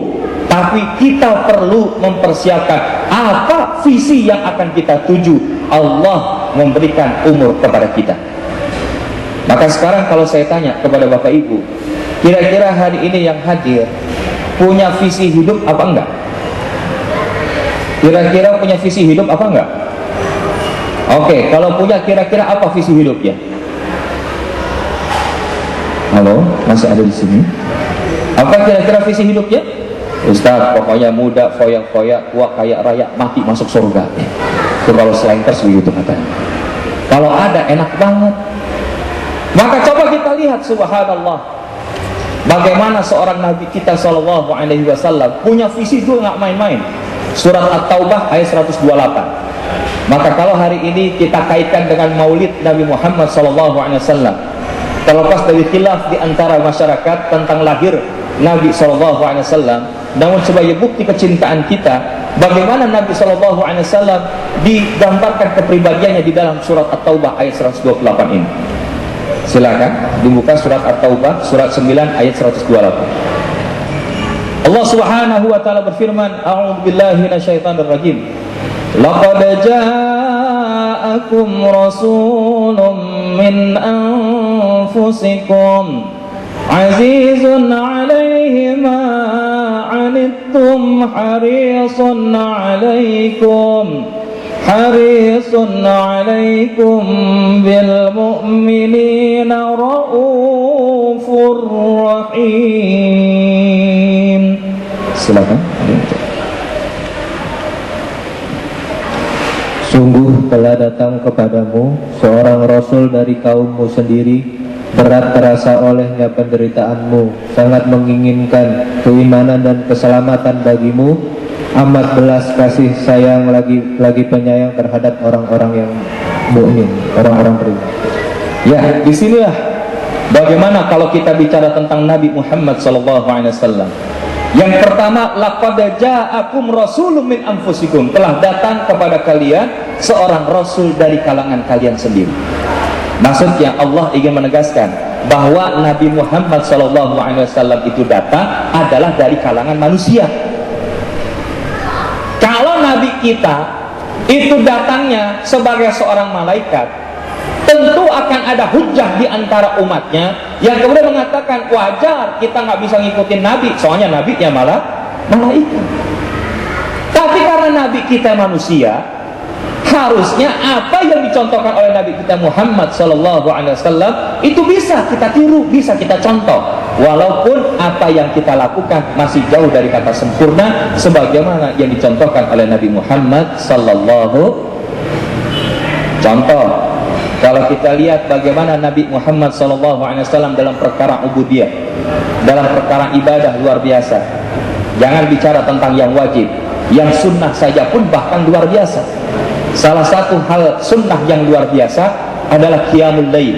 tapi kita perlu mempersiapkan apa visi yang akan kita tuju. Allah memberikan umur kepada kita. Maka sekarang kalau saya tanya kepada Bapak Ibu, kira-kira hari ini yang hadir punya visi hidup apa enggak? Kira-kira punya visi hidup apa enggak? Oke, kalau punya, kira-kira apa visi hidupnya? Halo, masih ada di sini? Apa kira-kira visi hidupnya? Ustaz, pokoknya muda, foya-foya, tua, kaya raya, mati masuk surga. Itu kalau selengkers begitu katanya. Kalau ada, enak banget. Maka coba kita lihat, subhanallah, bagaimana seorang Nabi kita Shallallahu Alaihi Wasallam punya visi juga nggak main-main. Surat At-Taubah ayat 128. Maka kalau hari ini kita kaitkan dengan Maulid Nabi Muhammad Shallallahu Alaihi Wasallam, terlepas dari khilaf di antara masyarakat tentang lahir Nabi Shallallahu Alaihi Wasallam, namun sebagai bukti kecintaan kita, bagaimana Nabi Shallallahu Alaihi Wasallam digambarkan kepribadiannya di dalam surat At-Taubah ayat 128 ini. Silakan dibuka surat At-Taubah surat 9 ayat 128. Allah Subhanahu wa taala berfirman, a'udzubillahi minasyaitonir rajim. Laqad ja'akum rasulun min anfusikum azizun 'alaihi ma 'anittum harisun 'alaikum bil mu'minina raufur rahim. Silakan. Sungguh telah datang kepadamu seorang rasul dari kaummu sendiri, berat terasa olehnya penderitaanmu, sangat menginginkan keimanan dan keselamatan bagimu, amat belas kasih sayang lagi penyayang terhadap orang-orang yang mukmin, orang-orang beriman. Ya, disinilah bagaimana kalau kita bicara tentang Nabi Muhammad SAW. Yang pertama, laqad ja'akum rasulun min anfusikum, telah datang kepada kalian seorang rasul dari kalangan kalian sendiri. Maksudnya Allah ingin menegaskan bahwa Nabi Muhammad SAW itu datang adalah dari kalangan manusia. Kalau Nabi kita itu datangnya sebagai seorang malaikat, tentu akan ada hujah di antara umatnya yang kemudian mengatakan wajar kita nggak bisa ngikutin Nabi, soalnya Nabi ya malah malaikat. Tapi karena Nabi kita manusia, harusnya apa yang dicontohkan oleh Nabi kita Muhammad SAW itu bisa kita tiru, bisa kita contoh, walaupun apa yang kita lakukan masih jauh dari kata sempurna sebagaimana yang dicontohkan oleh Nabi Muhammad SAW. Contoh, kalau kita lihat bagaimana Nabi Muhammad SAW dalam perkara ubudiyah, dalam perkara ibadah luar biasa. Jangan bicara tentang yang wajib, yang sunnah saja pun bahkan luar biasa. Salah satu hal sunnah yang luar biasa adalah qiyamul lail,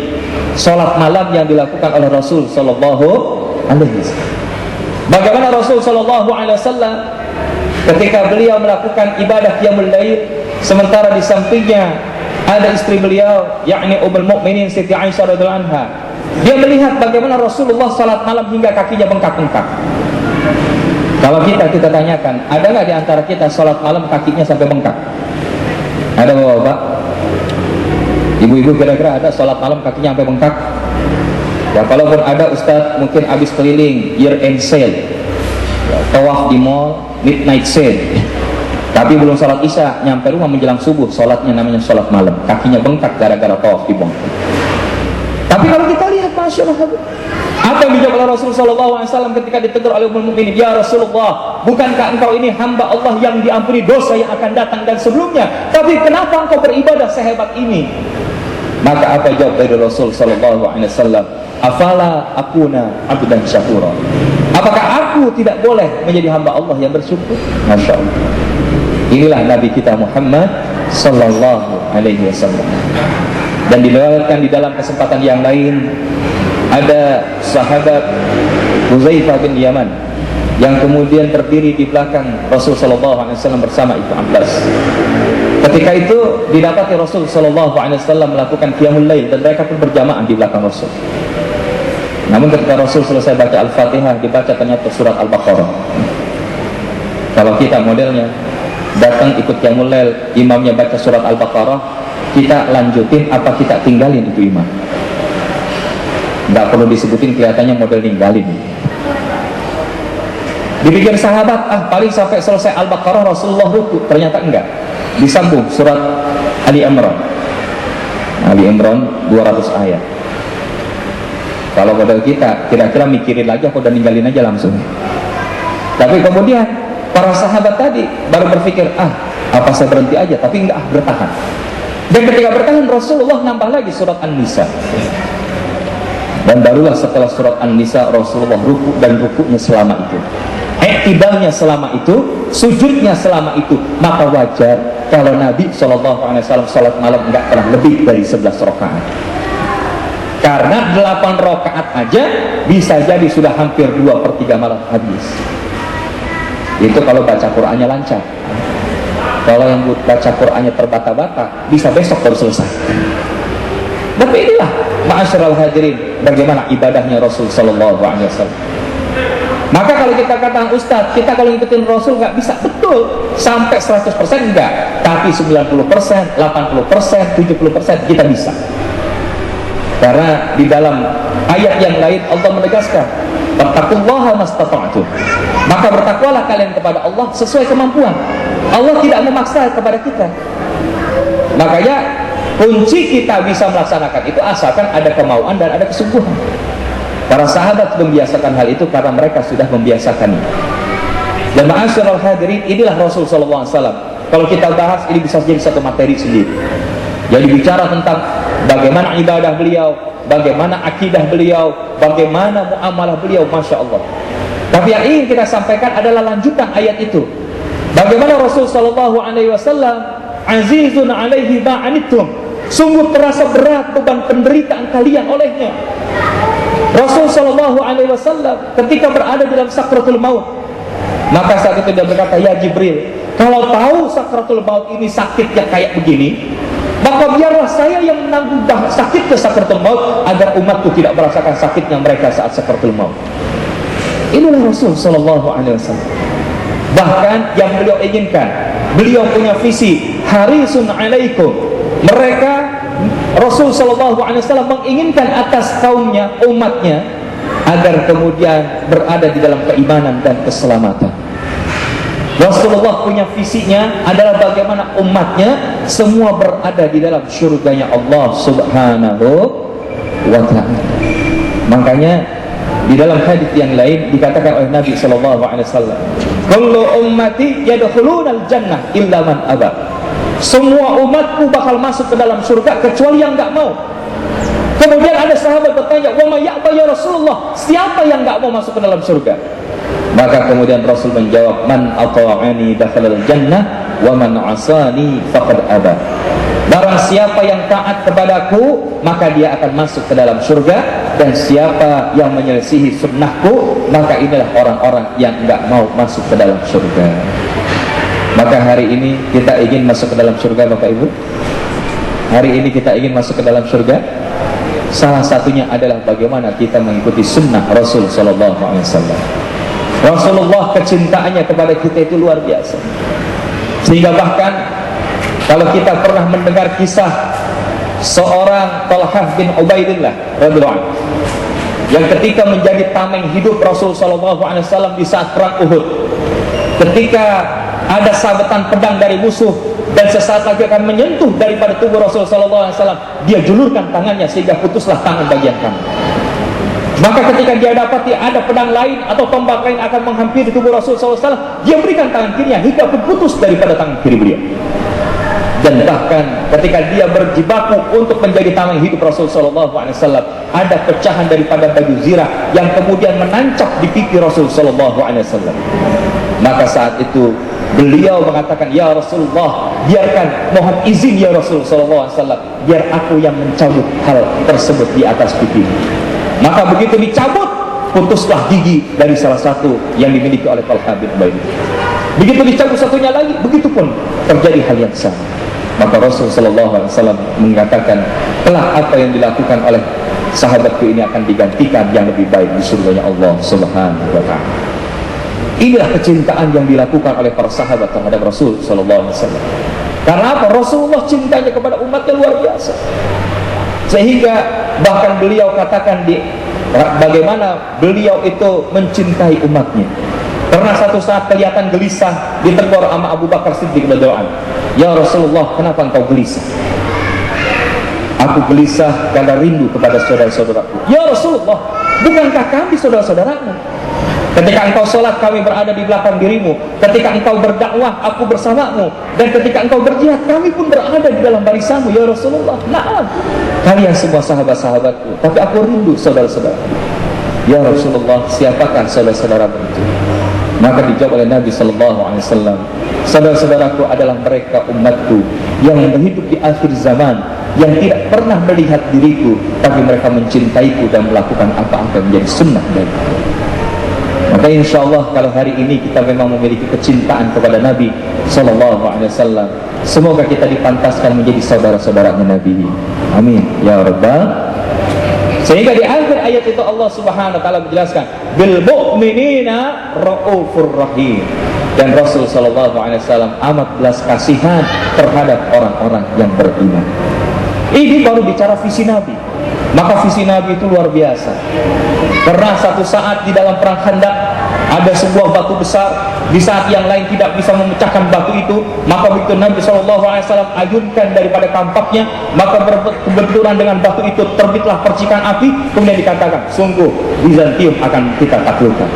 salat malam yang dilakukan oleh Rasul Sallallahu Alaihi Wasallam. Bagaimana Rasul Sallallahu Alaihi Wasallam ketika beliau melakukan ibadah qiyamul lail, sementara di sampingnya ada istri beliau, yakni Ummul Mukminin Siti Aisyah radhiyallahu anha. Dia melihat bagaimana Rasulullah salat malam hingga kakinya bengkak-bengkak. Kalau kita tanyakan, ada nggak di antara kita salat malam kakinya sampai bengkak? Ada bapak-bapak? Ibu-ibu kira-kira ada salat malam kakinya sampai bengkak? Ya kalaupun ada, Ustadz mungkin habis keliling year end sale, tawaf di mall, midnight sale, tapi belum sholat isya, nyampe rumah menjelang subuh, sholatnya namanya sholat malam, kakinya bengkak gara-gara tawaf di mall. Tapi kalau kita lihat, Masya Allah, apa yang dijawab oleh Rasulullah SAW ketika ditegur oleh Ummul Mukminin, ya Rasulullah, bukankah engkau ini hamba Allah yang diampuni dosa yang akan datang dan sebelumnya, tapi kenapa engkau beribadah sehebat ini? Maka apa jawab dari Rasul SAW? Afala akuna abdan syakura, apakah aku tidak boleh menjadi hamba Allah yang bersyukur? Masya Allah. Inilah Nabi kita Muhammad Sallallahu Alaihi Wasallam. Dan dilewatkan di dalam kesempatan yang lain, ada sahabat Huzaifah bin Yaman yang kemudian berdiri di belakang Rasul Sallallahu Alaihi Wasallam bersama Ibnu Abbas. Ketika itu didapati Rasul Sallallahu Alaihi Wasallam melakukan qiyamul lail dan mereka pun berjamaah di belakang Rasul. Namun ketika Rasul selesai baca Al-Fatihah, dibaca ternyata surat Al-Baqarah. Kalau kita modelnya datang ikut qiyamul lail, imamnya baca surat Al-Baqarah, kita lanjutin apa kita tinggalin itu imam? Nggak perlu disebutin, kelihatannya model ninggalin. Dipikir sahabat, paling sampai selesai Al-Baqarah Rasulullah ruku, ternyata enggak. Disambung surat Ali Imran. Ali Imran 200 ayat. Kalau model kita, kira-kira mikirin lagi apa udah ninggalin aja langsung. Tapi kemudian para sahabat tadi baru berpikir, apa saya berhenti aja, tapi enggak, bertahan. Dan ketika bertahan, Rasulullah nambah lagi surat An-Nisa. Dan barulah setelah surat An-Nisa Rasulullah ruku, dan rukunya selama itu, iktidalnya selama itu, sujudnya selama itu. Maka wajar kalau Nabi SAW salat malam enggak pernah lebih dari 11 rakaat. Karena 8 rakaat aja bisa jadi sudah hampir 2/3 malam habis. Itu kalau baca Qur'annya lancar. Kalau yang baca Qur'annya terbata-bata, bisa besok baru selesai. Tapi inilah ma'asyiral hadirin, bagaimana ibadahnya Rasul sallallahu alaihi wasallam. Maka kalau kita katakan Ustaz, kita kalau ngikutin Rasul nggak bisa, betul, sampai 100% enggak, tapi 90%, 80%, 70% kita bisa. Karena di dalam ayat yang lain Allah menegaskan, "Fattaqullaha mastata'tum." Maka bertakwalah kalian kepada Allah sesuai kemampuan. Allah tidak memaksa kepada kita. Makanya kunci kita bisa melaksanakan itu asalkan ada kemauan dan ada kesungguhan. Para sahabat membiasakan hal itu karena mereka sudah membiasakannya. Dan ma'asyiral hadirin, inilah Rasul sallallahu alaihi wasallam. Kalau kita bahas ini bisa jadi satu materi sendiri. Jadi bicara tentang bagaimana ibadah beliau, bagaimana akidah beliau, bagaimana muamalah beliau, Masya Allah. Tapi yang ingin kita sampaikan adalah lanjutan ayat itu. Bagaimana Rasul sallallahu alaihi wasallam azizun alaihi ma'anittum, sungguh terasa berat beban penderitaan kalian olehnya. Rasul sallallahu alaihi wasallam ketika berada dalam sakratul maut, maka saat itu dia berkata, "Ya Jibril, kalau tahu sakratul maut ini sakitnya kayak begini, maka biarlah saya yang menanggung sakit ke sakratul maut agar umatku tidak merasakan sakitnya mereka saat sakratul maut." Inilah Rasul sallallahu alaihi wasallam. Bahkan yang beliau inginkan, beliau punya visi harisun alaikum. Mereka, Rasul sallallahu alaihi wasallam menginginkan atas kaumnya, umatnya, agar kemudian berada di dalam keimanan dan keselamatan. Rasulullah punya visinya adalah bagaimana umatnya semua berada di dalam syurganya Allah subhanahu wa ta'ala. Makanya di dalam hadis yang lain dikatakan oleh Nabi sallallahu alaihi wasallam, "Kullu ummati yadkhulunal jannah illa man aba." Semua umatku bakal masuk ke dalam surga kecuali yang enggak mau. Kemudian ada sahabat bertanya, "Wa may ya'ba ya Rasulullah?" Siapa yang enggak mau masuk ke dalam surga? Maka kemudian Rasul menjawab, "Man ata'ani dakhalal jannah wa man 'asani faqad aba." Barang siapa yang taat kepadaku, maka dia akan masuk ke dalam surga, dan siapa yang menyelisihi sunnahku, maka inilah orang-orang yang enggak mau masuk ke dalam surga. Maka hari ini kita ingin masuk ke dalam surga, Bapak Ibu. Hari ini kita ingin masuk ke dalam surga. Salah satunya adalah bagaimana kita mengikuti sunnah Rasul sallallahu alaihi wasallam. Rasulullah kecintaannya kepada kita itu luar biasa. Sehingga bahkan kalau kita pernah mendengar kisah seorang Talhah bin Ubaidillah radhiyallahu anhu, yang ketika menjadi tameng hidup Rasul sallallahu alaihi wasallam di saat perang Uhud, ketika ada sabetan pedang dari musuh dan sesaat lagi akan menyentuh daripada tubuh Rasul sallallahu alaihi wasallam, dia julurkan tangannya sehingga putuslah tangan bagian kanan. Maka ketika dia dapati ada pedang lain atau tombak lain akan menghampiri tubuh Rasul sallallahu alaihi wasallam, dia berikan tangan kirinya hingga putus daripada tangan kiri beliau. Dan bahkan ketika dia berjibaku untuk menjadi tameng hidup Rasul sallallahu alaihi wasallam, ada pecahan daripada baju zirah yang kemudian menancap di pipi Rasul sallallahu alaihi wasallam. Maka saat itu beliau mengatakan, "Ya Rasulullah, biarkan, mohon izin ya Rasul sallallahu alaihi wasallam, biar aku yang mencabut hal tersebut di atas pipi." Maka begitu dicabut, putuslah gigi dari salah satu yang dimiliki oleh Talhah bin Ubaidillah. Begitu dicabut satunya lagi, begitu pun terjadi hal yang sama. Maka Rasul sallallahu alaihi wasallam mengatakan, "Telah apa yang dilakukan oleh sahabatku ini akan digantikan yang lebih baik di surganya Allah subhanahu wa ta'ala." Inilah kecintaan yang dilakukan oleh para sahabat terhadap Rasul sallallahu alaihi wasallam. Karena apa? Rasulullah cintanya kepada umatnya luar biasa. Sehingga bahkan beliau katakan bagaimana beliau itu mencintai umatnya. Pernah satu saat kelihatan gelisah, ditegur sama Abu Bakar Siddiq radhiyallahu anhu, "Ya Rasulullah, kenapa engkau gelisah?" "Aku gelisah karena rindu kepada saudara-saudaraku." "Ya Rasulullah, bukankah kami saudara-saudaramu?" Ketika engkau sholat, kami berada di belakang dirimu. Ketika engkau berdakwah, aku bersamamu. Dan ketika engkau berjihad, kami pun berada di dalam barisanmu, ya Rasulullah. Naam, kalian semua sahabat-sahabatku, tapi aku rindu saudara-saudara. Ya Rasulullah, siapakah saudara-saudara itu? Maka dijawab oleh Nabi SAW, saudara-saudaraku adalah mereka umatku yang hidup di akhir zaman, yang tidak pernah melihat diriku, tapi mereka mencintaiku dan melakukan apa-apa yang menjadi sunnah dariku. Maka insya Allah kalau hari ini kita memang memiliki kecintaan kepada Nabi SAW, semoga kita dipantaskan menjadi saudara-saudaranya Nabi. Amin ya Rabbal. Sehingga di akhir ayat itu Allah Subhanahu wa taala menjelaskan bil mu'minina raufur rahim, dan Rasul sallallahu alaihi wasallam amat belas kasihan terhadap orang-orang yang beriman. Ini baru bicara visi Nabi. Maka visi Nabi itu luar biasa. Pernah satu saat di dalam perang Khandaq ada sebuah batu besar. Di saat yang lain tidak bisa memecahkan batu itu, maka begitu Nabi SAW ayunkan daripada kampaknya, maka berbenturan dengan batu itu terbitlah percikan api. Kemudian dikatakan, sungguh Bizantium akan kita taklukkan.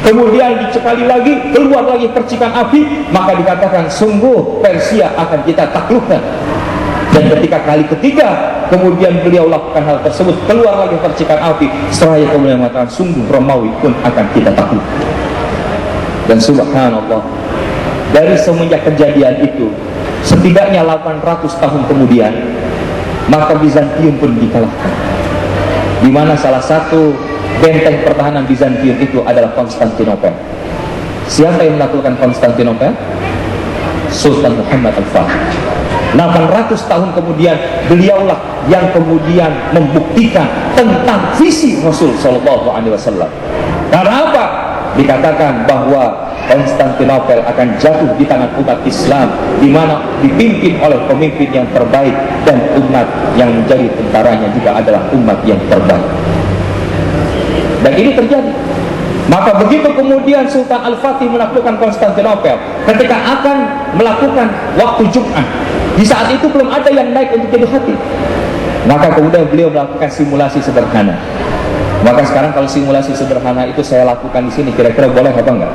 Kemudian sekali lagi keluar lagi percikan api, maka dikatakan, sungguh Persia akan kita taklukkan. Dan ketika kali ketiga kemudian beliau lakukan hal tersebut, keluar lagi percikan api, seraya kemudian mengatakan, sungguh Romawi pun akan kita takluk. Dan subhanallah, dari semenjak kejadian itu setidaknya 800 tahun kemudian, maka Bizantium pun dikalahkan, di mana salah satu benteng pertahanan Bizantium itu adalah Konstantinopel. Siapa yang menaklukkan Konstantinopel? Sultan Muhammad Al-Fatih. 800 tahun kemudian beliaulah yang kemudian membuktikan tentang visi Rasul Shallallahu Alaihi Wasallam. Karena apa? Dikatakan bahwa Konstantinopel akan jatuh di tangan umat Islam, di mana dipimpin oleh pemimpin yang terbaik, dan umat yang menjadi tentaranya juga adalah umat yang terbaik. Dan ini terjadi. Maka begitu kemudian Sultan Al-Fatih menaklukkan Konstantinopel, ketika akan melakukan waktu Jumat, di saat itu belum ada yang naik untuk jadi khatib. Maka kemudian beliau melakukan simulasi sederhana. Maka sekarang kalau simulasi sederhana itu saya lakukan di sini, kira-kira boleh apa enggak?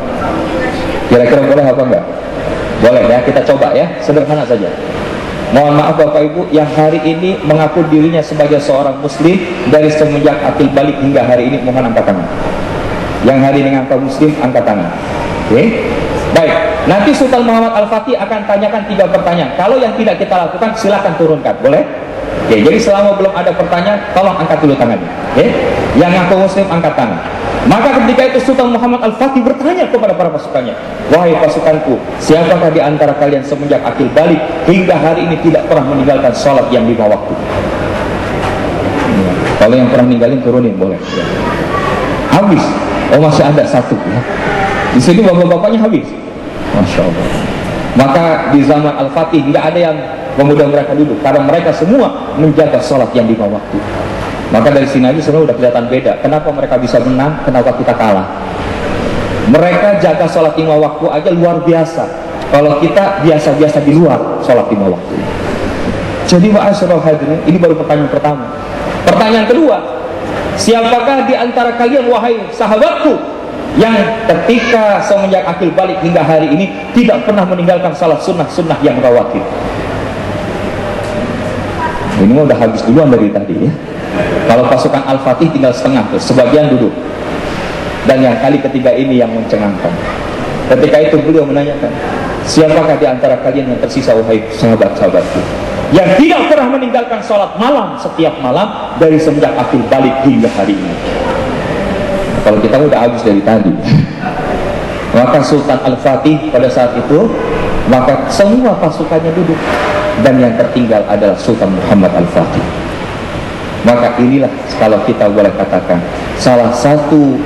Kira-kira boleh apa enggak? Boleh ya, kita coba ya, sederhana saja. Mohon maaf Bapak Ibu yang hari ini mengaku dirinya sebagai seorang muslim dari semenjak akil balik hingga hari ini, mohon angkat tangan. Yang hari ini mengaku muslim, angkat tangan. Oke? Baik, nanti Sultan Muhammad Al-Fatih akan tanyakan 3 pertanyaan. Kalau yang tidak kita lakukan, silakan turunkan, boleh? Oke, jadi selama belum ada pertanyaan, tolong angkat dulu tangannya. Oke? Yang ngaku muslim, angkat tangan. Maka ketika itu Sultan Muhammad Al-Fatih bertanya kepada para pasukannya, wahai pasukanku, siapakah di antara kalian semenjak akil balik hingga hari ini tidak pernah meninggalkan sholat yang 5 waktu? Kalau yang pernah ninggalin, turunin, boleh ya. Habis. Oh, masih ada 1 ya. Di sini bapak-bapaknya habis. Masya Allah. Maka di zaman Al-Fatih tidak ada yang kemudian mereka duduk, karena mereka semua menjaga sholat yang 5 waktu. Maka dari sini aja sebenarnya udah kelihatan beda. Kenapa mereka bisa menang, kenapa kita kalah. Mereka jaga sholat 5 waktu aja luar biasa. Kalau kita biasa-biasa di luar sholat 5 waktu. Jadi ma'asyiral hadirin, ini baru pertanyaan pertama. Pertanyaan kedua, siapakah di antara kalian wahai sahabatku yang ketika semenjak akil balik hingga hari ini tidak pernah meninggalkan salat sunnah-sunnah yang rawatib? Ini udah habis duluan dari tadi ya. Kalau pasukan Al-Fatih tinggal setengah tuh, sebagian duduk. Dan yang kali ketiga ini yang mencengangkan. Ketika itu beliau menanyakan, siapakah di antara kalian yang tersisa wahai sahabat-sahabatku yang tidak pernah meninggalkan sholat malam setiap malam dari semenjak akil balik hingga hari ini? Kalau kita udah habis dari tadi. Maka Sultan Al-Fatih pada saat itu, maka semua pasukannya duduk, dan yang tertinggal adalah Sultan Muhammad Al-Fatih. Maka inilah kalau kita boleh katakan salah satu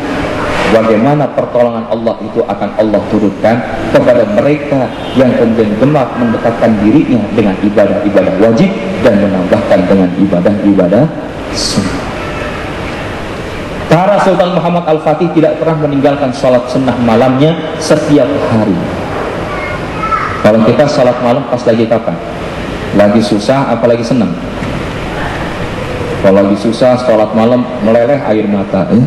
bagaimana pertolongan Allah itu akan Allah turunkan kepada mereka yang kemudian gemar mendekatkan dirinya dengan ibadah-ibadah wajib dan menambahkan dengan ibadah-ibadah sunnah. Para Sultan Muhammad Al-Fatih tidak pernah meninggalkan sholat sunnah malamnya setiap hari. Kalau kita sholat malam pas lagi kapan? Lagi susah apalagi senang? Kalau lagi susah sholat malam meleleh air mata ya?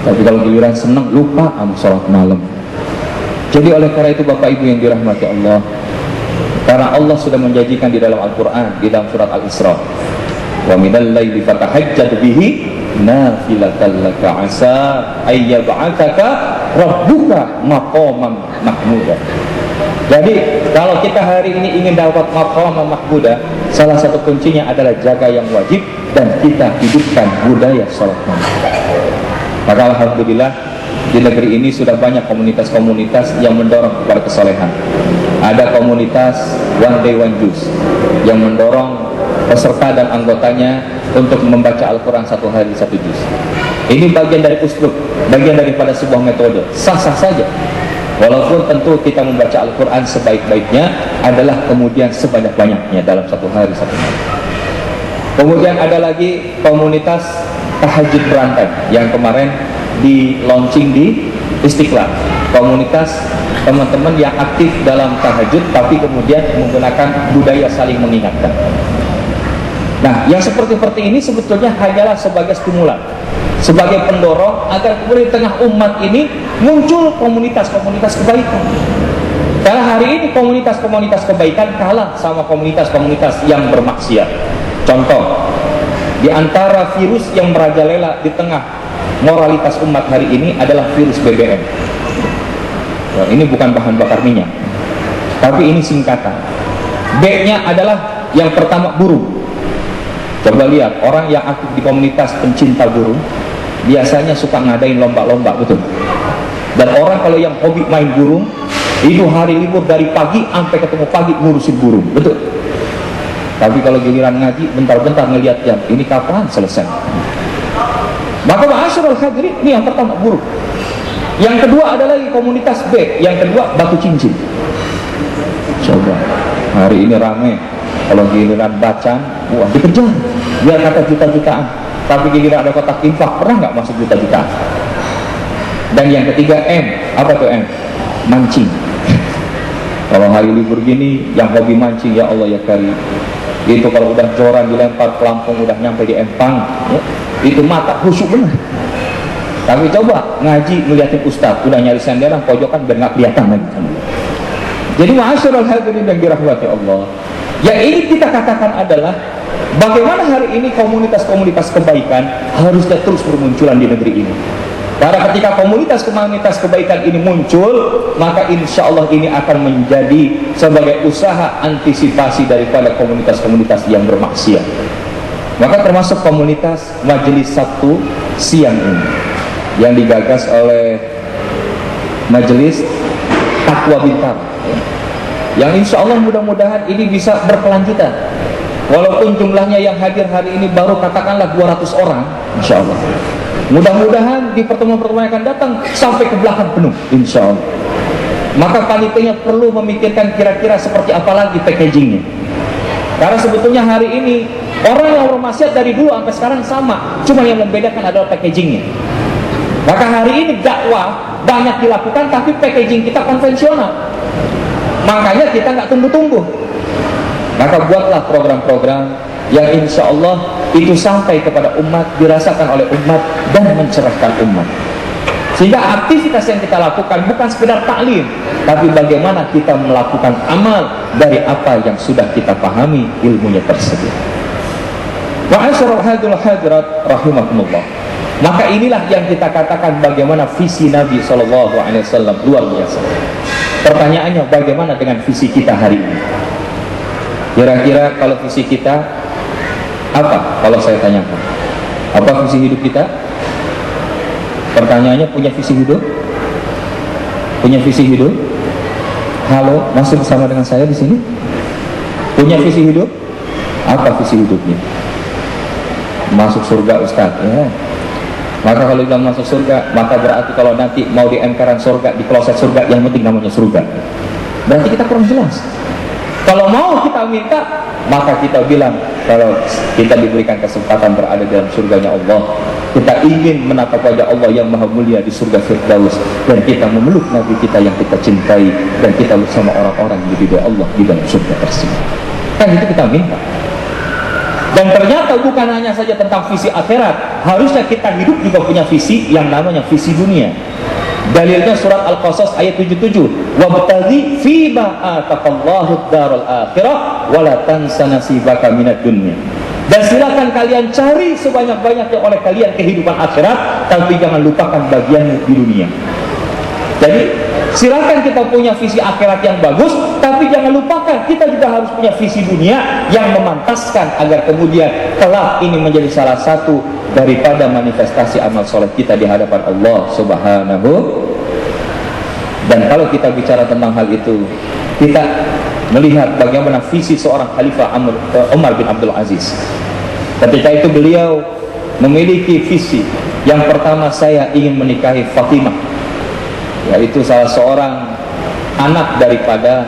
Tapi kalau giliran senang, lupa sama sholat malam. Jadi oleh karena itu Bapak Ibu yang dirahmati Allah, karena Allah sudah menjanjikan di dalam Al-Quran, di dalam surat Al-Isra, wa minal laili fatahajjad bihi nafilatan laka asa ayyab'ataka rabbuka maqaman mahmuda. Jadi kalau kita hari ini ingin dapat maqaman mahmuda, salah satu kuncinya adalah jaga yang wajib dan kita hidupkan budaya sholat malam. Maka alhamdulillah di negeri ini sudah banyak komunitas-komunitas yang mendorong kepada kesolehan. Ada komunitas One Day One Juz yang mendorong peserta dan anggotanya untuk membaca Al-Quran satu hari satu juz. Ini bagian dari uslub, bagian daripada sebuah metode, sah-sah saja. Walaupun tentu kita membaca Al-Quran sebaik-baiknya adalah kemudian sebanyak-banyaknya dalam satu hari satu hari. Kemudian ada lagi komunitas tahajud berantai yang kemarin di launching di Istiqlal. Komunitas teman-teman yang aktif dalam tahajud tapi kemudian menggunakan budaya saling mengingatkan. Nah, yang seperti ini sebetulnya hanyalah sebagai stimulan, sebagai pendorong agar kemudian di tengah umat ini muncul komunitas-komunitas kebaikan. Karena hari ini komunitas-komunitas kebaikan kalah sama komunitas-komunitas yang bermaksiat. Contoh, di antara virus yang merajalela di tengah moralitas umat hari ini adalah virus BBM. Nah, ini bukan bahan bakar minyak, tapi ini singkatan. B-nya adalah yang pertama burung. Coba lihat, orang yang aktif di komunitas pencinta burung biasanya suka ngadain lomba-lomba, betul. Dan orang kalau yang hobi main burung, itu hari libur dari pagi sampai ketemu pagi ngurusin burung, betul. Tapi kalau giliran ngaji, bentar-bentar ngelihat jam, ini kapan selesai? Maka ma'asyiral hadirin, ini yang pertama burung. Yang kedua adalah komunitas B, yang kedua batu cincin. Coba, hari ini rame, kalau giliran bacaan, wah dikejar, biar kata juta-jutaan. Tapi giliran ada kotak infak, pernah nggak masuk juta-jutaan? Dan yang ketiga M, apa tuh M? Mancing. Kalau hari libur gini, yang hobi mancing, ya Allah ya Karim, itu kalau udah joran dilempar pelampung, udah nyampe di empang, ya, itu mata khusyuk benar. Tapi coba ngaji ngeliatin ustadz, udah nyari senderan pojokan biar nggak kelihatan lagi. Jadi ma'asyiral hadirin yang dirahmati Allah, yang ini kita katakan adalah bagaimana hari ini komunitas-komunitas kebaikan harusnya terus bermunculan di negeri ini. Karena ketika komunitas-komunitas kebaikan ini muncul, maka insya Allah ini akan menjadi sebagai usaha antisipasi daripada komunitas-komunitas yang bermaksiat. Maka termasuk komunitas Majelis Sabtu Siang ini yang digagas oleh Majelis Taqwa Bintaro, yang insya Allah mudah-mudahan ini bisa berkelanjutan. Walaupun jumlahnya yang hadir hari ini baru katakanlah 200 orang, insya Allah. Mudah-mudahan di pertemuan-pertemuan yang akan datang sampai ke belakang penuh, insya Allah. Maka panitianya perlu memikirkan kira-kira seperti apa lagi packagingnya. Karena sebetulnya hari ini orang yang bermaksiat dari dulu sampai sekarang sama, cuma yang membedakan adalah packagingnya. Maka hari ini dakwah banyak dilakukan, tapi packaging kita konvensional. Makanya kita nggak tunggu-tunggu. Maka buatlah program-program yang insya Allah itu sampai kepada umat, dirasakan oleh umat dan mencerahkan umat. Sehingga aktivitas yang kita lakukan bukan sekedar taklim, tapi bagaimana kita melakukan amal dari apa yang sudah kita pahami ilmunya tersebut. Ma'asyiral hadirat rahimakumullah. Maka inilah yang kita katakan bagaimana visi Nabi SAW luar biasa. Pertanyaannya, bagaimana dengan visi kita hari ini? Kira-kira kalau visi kita apa? Kalau saya tanyakan, apa visi hidup kita? Pertanyaannya, punya visi hidup? Punya visi hidup? Halo, masih bersama dengan saya di sini? Punya visi hidup? Apa visi hidupnya? Masuk surga, Ustaz. Ya. Maka kalau bilang masuk surga, maka berarti kalau nanti mau di emperan surga, di kloset surga, yang penting namanya surga. Berarti kita kurang jelas. Kalau mau kita minta, maka kita bilang kalau kita diberikan kesempatan berada dalam surganya Allah, kita ingin menatap wajah Allah yang maha mulia di surga Firdaus, dan kita memeluk Nabi kita yang kita cintai, dan kita bersama orang-orang yang diridhoi Allah di dalam surga tersebut. Kan itu kita minta. Dan ternyata bukan hanya saja tentang visi akhirat, harusnya kita hidup juga punya visi yang namanya visi dunia. Dalilnya surat Al-Qasas ayat 77, wabtaghi fima ataqallahu ad-daral akhirah wa la tansa nasibaka minad dunya. Dan silakan kalian cari sebanyak-banyaknya oleh kalian kehidupan akhirat, tapi jangan lupakan bagianmu di dunia. Jadi silakan kita punya visi akhirat yang bagus, tapi jangan lupakan kita juga harus punya visi dunia yang memantaskan agar kemudian kelak ini menjadi salah satu daripada manifestasi amal soleh kita di hadapan Allah Subhanahu. Dan kalau kita bicara tentang hal itu, kita melihat bagaimana visi seorang Khalifah Umar bin Abdul Aziz. Ketika itu beliau memiliki visi yang pertama, saya ingin menikahi Fatimah, yaitu salah seorang anak daripada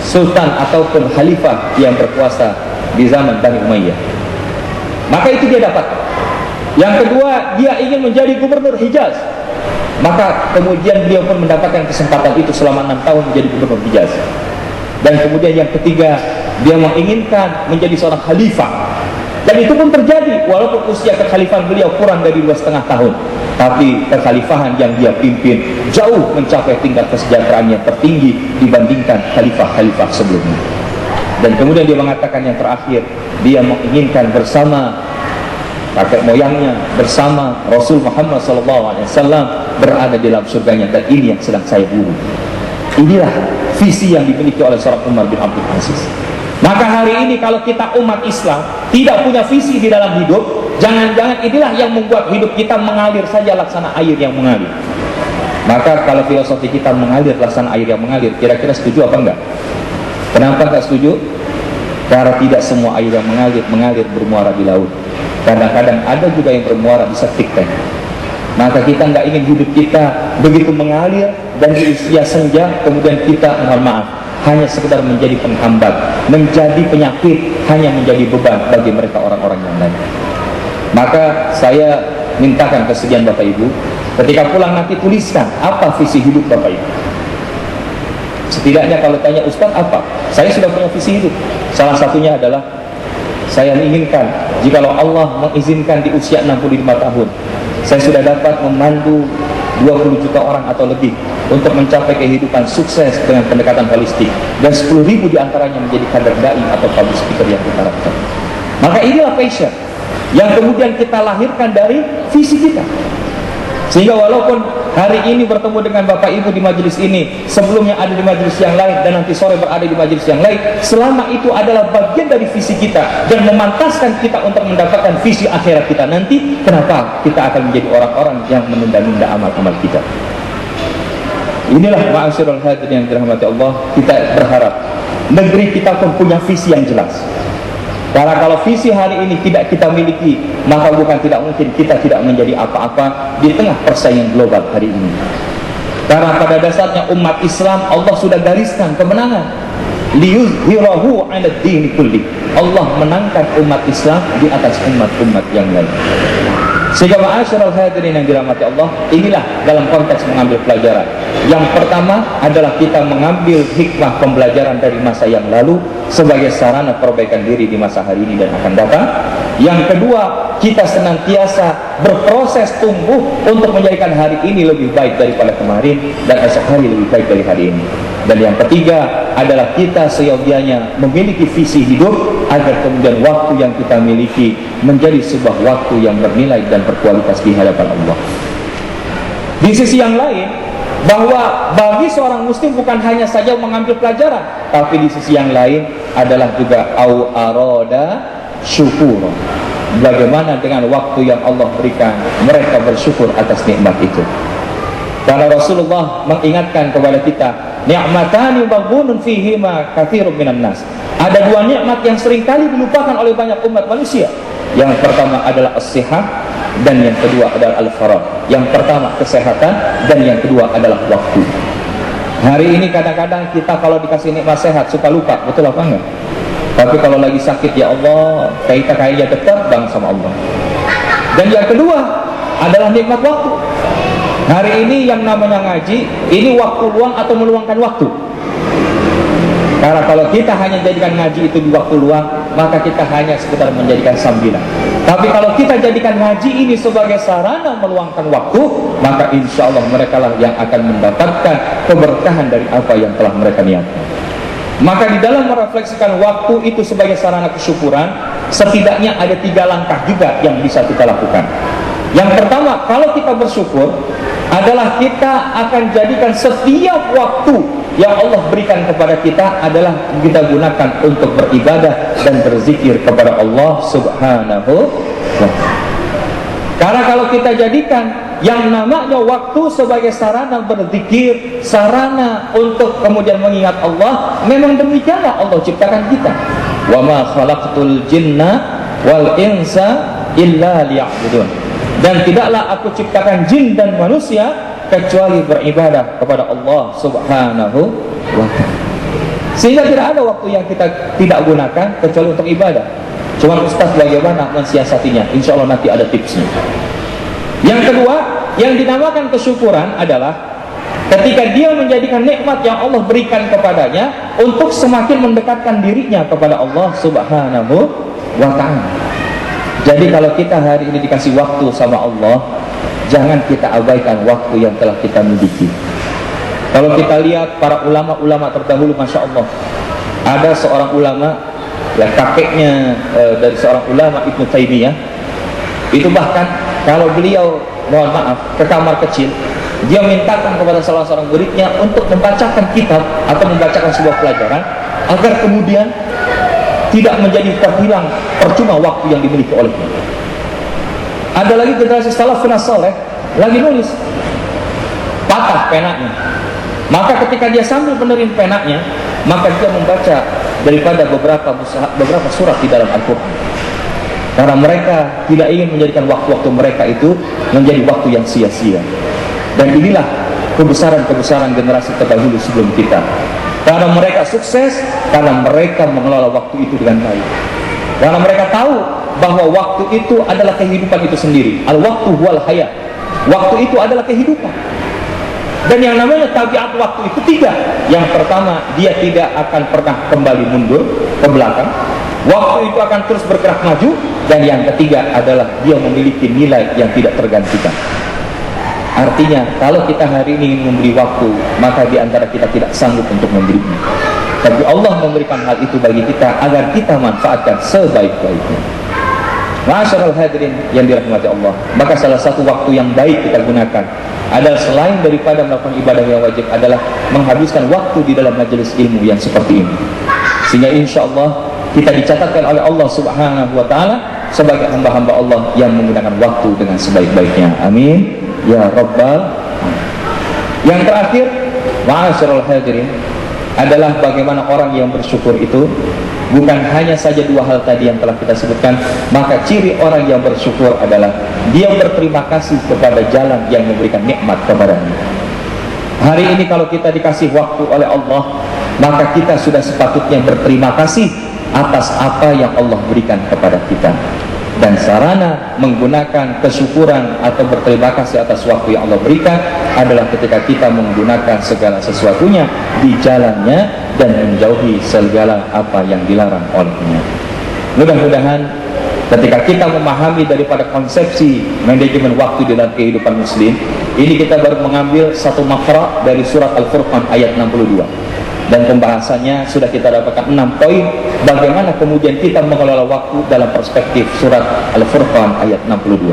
sultan ataupun khalifah yang berkuasa di zaman Bani Umayyah. Maka itu dia dapat. Yang kedua, dia ingin menjadi gubernur Hijaz. Maka kemudian beliau pun mendapatkan kesempatan itu selama 6 tahun menjadi gubernur Hijaz. Dan kemudian yang ketiga, dia menginginkan menjadi seorang khalifah. Dan itu pun terjadi walaupun usia kekhalifahan beliau kurang dari 2,5 tahun. Tapi kekhalifahan yang dia pimpin jauh mencapai tingkat kesejahteraan yang tertinggi dibandingkan khalifah-khalifah sebelumnya. Dan kemudian dia mengatakan yang terakhir, dia menginginkan bersama kakek moyangnya, bersama Rasul Muhammad SAW berada di dalam surganya, dan ini yang sedang saya buru. Inilah visi yang dimiliki oleh seorang Umar bin Abdul Aziz. Maka hari ini kalau kita umat Islam tidak punya visi di dalam hidup, jangan-jangan inilah yang membuat hidup kita mengalir saja laksana air yang mengalir. Maka kalau filosofi kita mengalir laksana air yang mengalir, kira-kira setuju apa enggak? Kenapa enggak setuju? Karena tidak semua air yang mengalir bermuara di laut. Kadang-kadang ada juga yang bermuara di septic tank. Maka kita enggak ingin hidup kita begitu mengalir dan di usia senja kemudian kita, mohon maaf, hanya sekedar menjadi penghambat, menjadi penyakit, hanya menjadi beban bagi mereka orang-orang yang lain. Maka saya mintakan kesediaan Bapak Ibu, ketika pulang nanti tuliskan apa visi hidup Bapak Ibu. Setidaknya kalau tanya Ustaz apa? Saya sudah punya visi hidup. Salah satunya adalah saya menginginkan jikalau Allah mengizinkan di usia 65 tahun, saya sudah dapat memandu 20 juta orang atau lebih untuk mencapai kehidupan sukses dengan pendekatan holistik, dan 10.000 diantaranya menjadi kader dai atau public speaker yang kita harapkan. Maka inilah passion yang kemudian kita lahirkan dari visi kita. Sehingga walaupun hari ini bertemu dengan Bapak Ibu di majelis ini, sebelumnya ada di majelis yang lain, dan nanti sore berada di majelis yang lain, selama itu adalah bagian dari visi kita dan memantaskan kita untuk mendapatkan visi akhirat kita nanti, kenapa kita akan menjadi orang-orang yang menunda-nunda amal-amal kita. Inilah ma'asyiral hadirin yang dirahmati Allah, kita berharap negeri kita pun punya visi yang jelas. Karena kalau visi hari ini tidak kita miliki, maka bukan tidak mungkin kita tidak menjadi apa-apa di tengah persaingan global hari ini. Karena pada dasarnya umat Islam Allah sudah gariskan kemenangan, liyuzhirahu 'ala ad-din kulli. Allah menangkan umat Islam di atas umat-umat yang lain. Sehingga ma'asyiral hadirin yang dirahmati Allah, inilah dalam konteks mengambil pelajaran. Yang pertama adalah kita mengambil hikmah pembelajaran dari masa yang lalu sebagai sarana perbaikan diri di masa hari ini dan akan datang. Yang kedua, kita senantiasa berproses tumbuh untuk menjadikan hari ini lebih baik daripada kemarin, dan esok hari lebih baik dari hari ini. Dan yang ketiga adalah kita seyogianya memiliki visi hidup agar kemudian waktu yang kita miliki menjadi sebuah waktu yang bernilai dan berkualitas di hadapan Allah. Di sisi yang lain, bahwa bagi seorang muslim bukan hanya saja mengambil pelajaran, tapi di sisi yang lain adalah juga au aroda syukur. Bagaimana dengan waktu yang Allah berikan, mereka bersyukur atas nikmat itu. Karena Rasulullah mengingatkan kepada kita, ni'matani maghbunun fihima katsirun minan nas. Ada dua nikmat yang seringkali dilupakan oleh banyak umat manusia. Yang pertama adalah as-sihah, dan yang kedua adalah al-faragh. Yang pertama kesehatan, dan yang kedua adalah waktu. Hari ini kadang-kadang kita kalau dikasih nikmat sehat suka lupa, betul apa enggak? Tapi kalau lagi sakit, ya Allah, kita kayaknya dekat banget sama Allah. Dan yang kedua adalah nikmat waktu. Hari ini yang namanya ngaji, ini waktu luang atau meluangkan waktu? Karena kalau kita hanya jadikan ngaji itu di waktu luang, maka kita hanya sekedar menjadikan sambilan. Tapi kalau kita jadikan ngaji ini sebagai sarana meluangkan waktu, maka insya Allah mereka lah yang akan mendapatkan keberkahan dari apa yang telah mereka niatkan. Maka di dalam merefleksikan waktu itu sebagai sarana kesyukuran, setidaknya ada 3 langkah juga yang bisa kita lakukan. Yang pertama, kalau kita bersyukur adalah kita akan jadikan setiap waktu yang Allah berikan kepada kita adalah kita gunakan untuk beribadah dan berzikir kepada Allah Subhanahu wa ta'ala. Karena kalau kita jadikan yang namanya waktu sebagai sarana berzikir, sarana untuk kemudian mengingat Allah, memang demikianlah Allah ciptakan kita. Wa ma khalaqtul jinna wal insa illa liya'budun. Dan tidaklah aku ciptakan jin dan manusia kecuali beribadah kepada Allah Subhanahu wa ta'ala. Sehingga tidak ada waktu yang kita tidak gunakan kecuali untuk ibadah. Cuma Ustaz bagaimana mensiasatinya? Insya Allah nanti ada tipsnya. Yang kedua, yang dinamakan kesyukuran adalah ketika dia menjadikan nikmat yang Allah berikan kepadanya untuk semakin mendekatkan dirinya kepada Allah Subhanahu wa ta'ala. Jadi kalau kita hari ini dikasih waktu sama Allah, jangan kita abaikan waktu yang telah kita miliki. Kalau kita lihat para ulama-ulama terdahulu, Masya Allah, ada seorang ulama, ya kakeknya dari seorang ulama, Ibnu Taimiyah, itu bahkan kalau beliau, mohon maaf, ke kamar kecil, dia mintakan kepada salah seorang muridnya untuk membacakan kitab atau membacakan sebuah pelajaran, agar kemudian tidak menjadi terhilang percuma waktu yang dimiliki olehnya. Ada lagi generasi salafun saleh lagi nulis, patah penanya, maka ketika dia sambil benerin penanya, maka dia membaca daripada beberapa surat di dalam Al-Quran. Karena mereka tidak ingin menjadikan waktu-waktu mereka itu menjadi waktu yang sia-sia. Dan inilah kebesaran-kebesaran generasi terdahulu sebelum kita. Karena mereka sukses, karena mereka mengelola waktu itu dengan baik. Karena mereka tahu bahwa waktu itu adalah kehidupan itu sendiri. Al-waktu huwal hayat. Waktu itu adalah kehidupan. Dan yang namanya tabiat waktu itu 3. Yang pertama, dia tidak akan pernah kembali mundur ke belakang. Waktu itu akan terus bergerak maju. Dan yang ketiga adalah dia memiliki nilai yang tidak tergantikan. Artinya, kalau kita hari ini ingin memberi waktu, maka di antara kita tidak sanggup untuk memberinya. Tapi Allah memberikan hal itu bagi kita agar kita manfaatkan sebaik-baiknya. Ma'asyiral hadirin yang dirahmati Allah, maka salah satu waktu yang baik kita gunakan adalah selain daripada melakukan ibadah yang wajib adalah menghabiskan waktu di dalam majelis ilmu yang seperti ini. Sehingga insya Allah kita dicatatkan oleh Allah Subhanahu wa ta'ala sebagai hamba-hamba Allah yang menggunakan waktu dengan sebaik-baiknya. Amin ya Rabbal. Yang terakhir, ma'asyiral hadirin, adalah bagaimana orang yang bersyukur itu bukan hanya saja 2 hal tadi yang telah kita sebutkan. Maka ciri orang yang bersyukur adalah dia berterima kasih kepada jalan yang memberikan nikmat kepadanya. Hari ini kalau kita dikasih waktu oleh Allah, maka kita sudah sepatutnya berterima kasih atas apa yang Allah berikan kepada kita. Dan sarana menggunakan kesyukuran atau berterima kasih atas waktu yang Allah berikan adalah ketika kita menggunakan segala sesuatunya di jalannya dan menjauhi segala apa yang dilarang olehnya. Mudah-mudahan ketika kita memahami daripada konsepsi manajemen waktu di dalam kehidupan muslim, ini kita baru mengambil satu makra dari surat Al-Furqan ayat 62. Dan pembahasannya sudah kita dapatkan 6 poin bagaimana kemudian kita mengelola waktu dalam perspektif surat Al-Furqan ayat 62.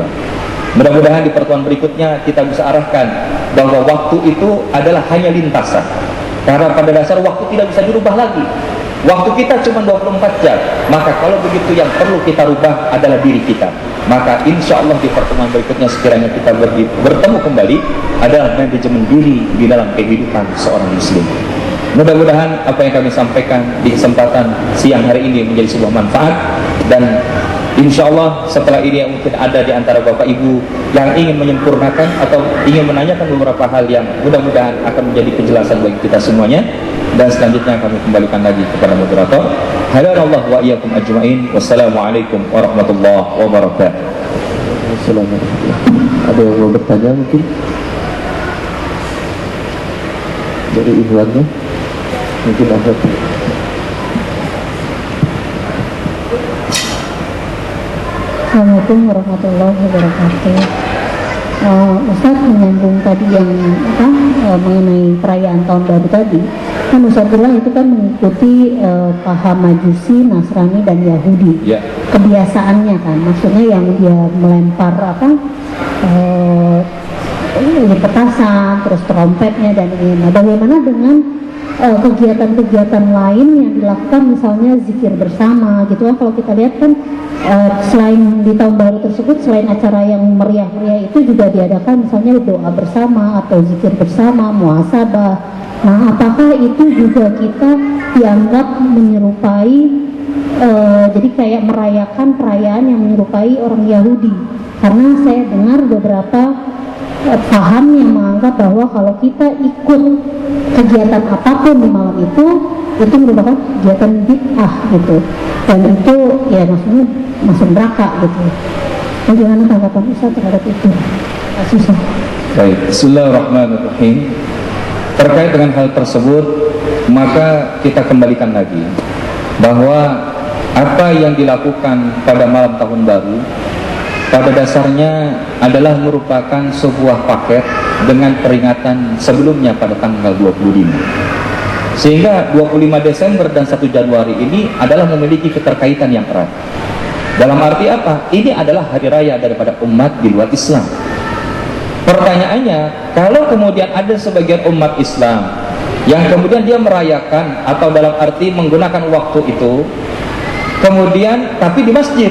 Mudah-mudahan di pertemuan berikutnya kita bisa arahkan bahwa waktu itu adalah hanya lintasan. Karena pada dasar waktu tidak bisa dirubah lagi. Waktu kita cuma 24 jam. Maka kalau begitu yang perlu kita rubah adalah diri kita. Maka insya Allah di pertemuan berikutnya sekiranya kita bertemu kembali adalah manajemen diri di dalam kehidupan seorang muslim. Mudah-mudahan apa yang kami sampaikan di kesempatan siang hari ini menjadi sebuah manfaat. Dan insya Allah setelah ini mungkin ada di antara Bapak Ibu yang ingin menyempurnakan atau ingin menanyakan beberapa hal yang mudah-mudahan akan menjadi penjelasan bagi kita semuanya. Dan selanjutnya kami kembalikan lagi kepada moderator. Hadanallah wa iyyakum ajma'in. Wassalamualaikum warahmatullahi wabarakatuh. Assalamualaikum. Ada yang mau bertanya mungkin dari ikhwannya? Mungkin ada. Assalamualaikum warahmatullahi wabarakatuh. Ustaz menyambung tadi yang mengenai perayaan tahun baru tadi, kan Ustaz bilang itu kan mengikuti paham Majusi, Nasrani dan Yahudi. Ya. Kebiasaannya kan, maksudnya yang dia melempar petasan, terus trompetnya dan ini. Nah, bagaimana dengan kegiatan-kegiatan lain yang dilakukan, misalnya zikir bersama gitu kan? Kalau kita lihat kan selain di tahun baru tersebut, selain acara yang meriah-meriah itu juga diadakan misalnya doa bersama atau zikir bersama, muhasabah. Nah, apakah itu juga kita dianggap menyerupai, jadi kayak merayakan perayaan yang menyerupai orang Yahudi? Karena saya dengar beberapa paham yang menganggap bahwa kalau kita ikut kegiatan apapun di malam itu merupakan kegiatan bid'ah gitu, dan itu ya maksudnya masuk neraka gitu. Bagaimana tanggapan Ustaz terhadap itu? Susah. Baik, bismillahirrahmanirrahim. Terkait dengan hal tersebut, maka kita kembalikan lagi bahwa apa yang dilakukan pada malam tahun baru pada dasarnya adalah merupakan sebuah paket dengan peringatan sebelumnya pada tanggal 25. Sehingga 25 Desember dan 1 Januari ini adalah memiliki keterkaitan yang erat. Dalam arti apa? Ini adalah hari raya daripada umat di luar Islam. Pertanyaannya, kalau kemudian ada sebagian umat Islam yang kemudian dia merayakan atau dalam arti menggunakan waktu itu, kemudian tapi di masjid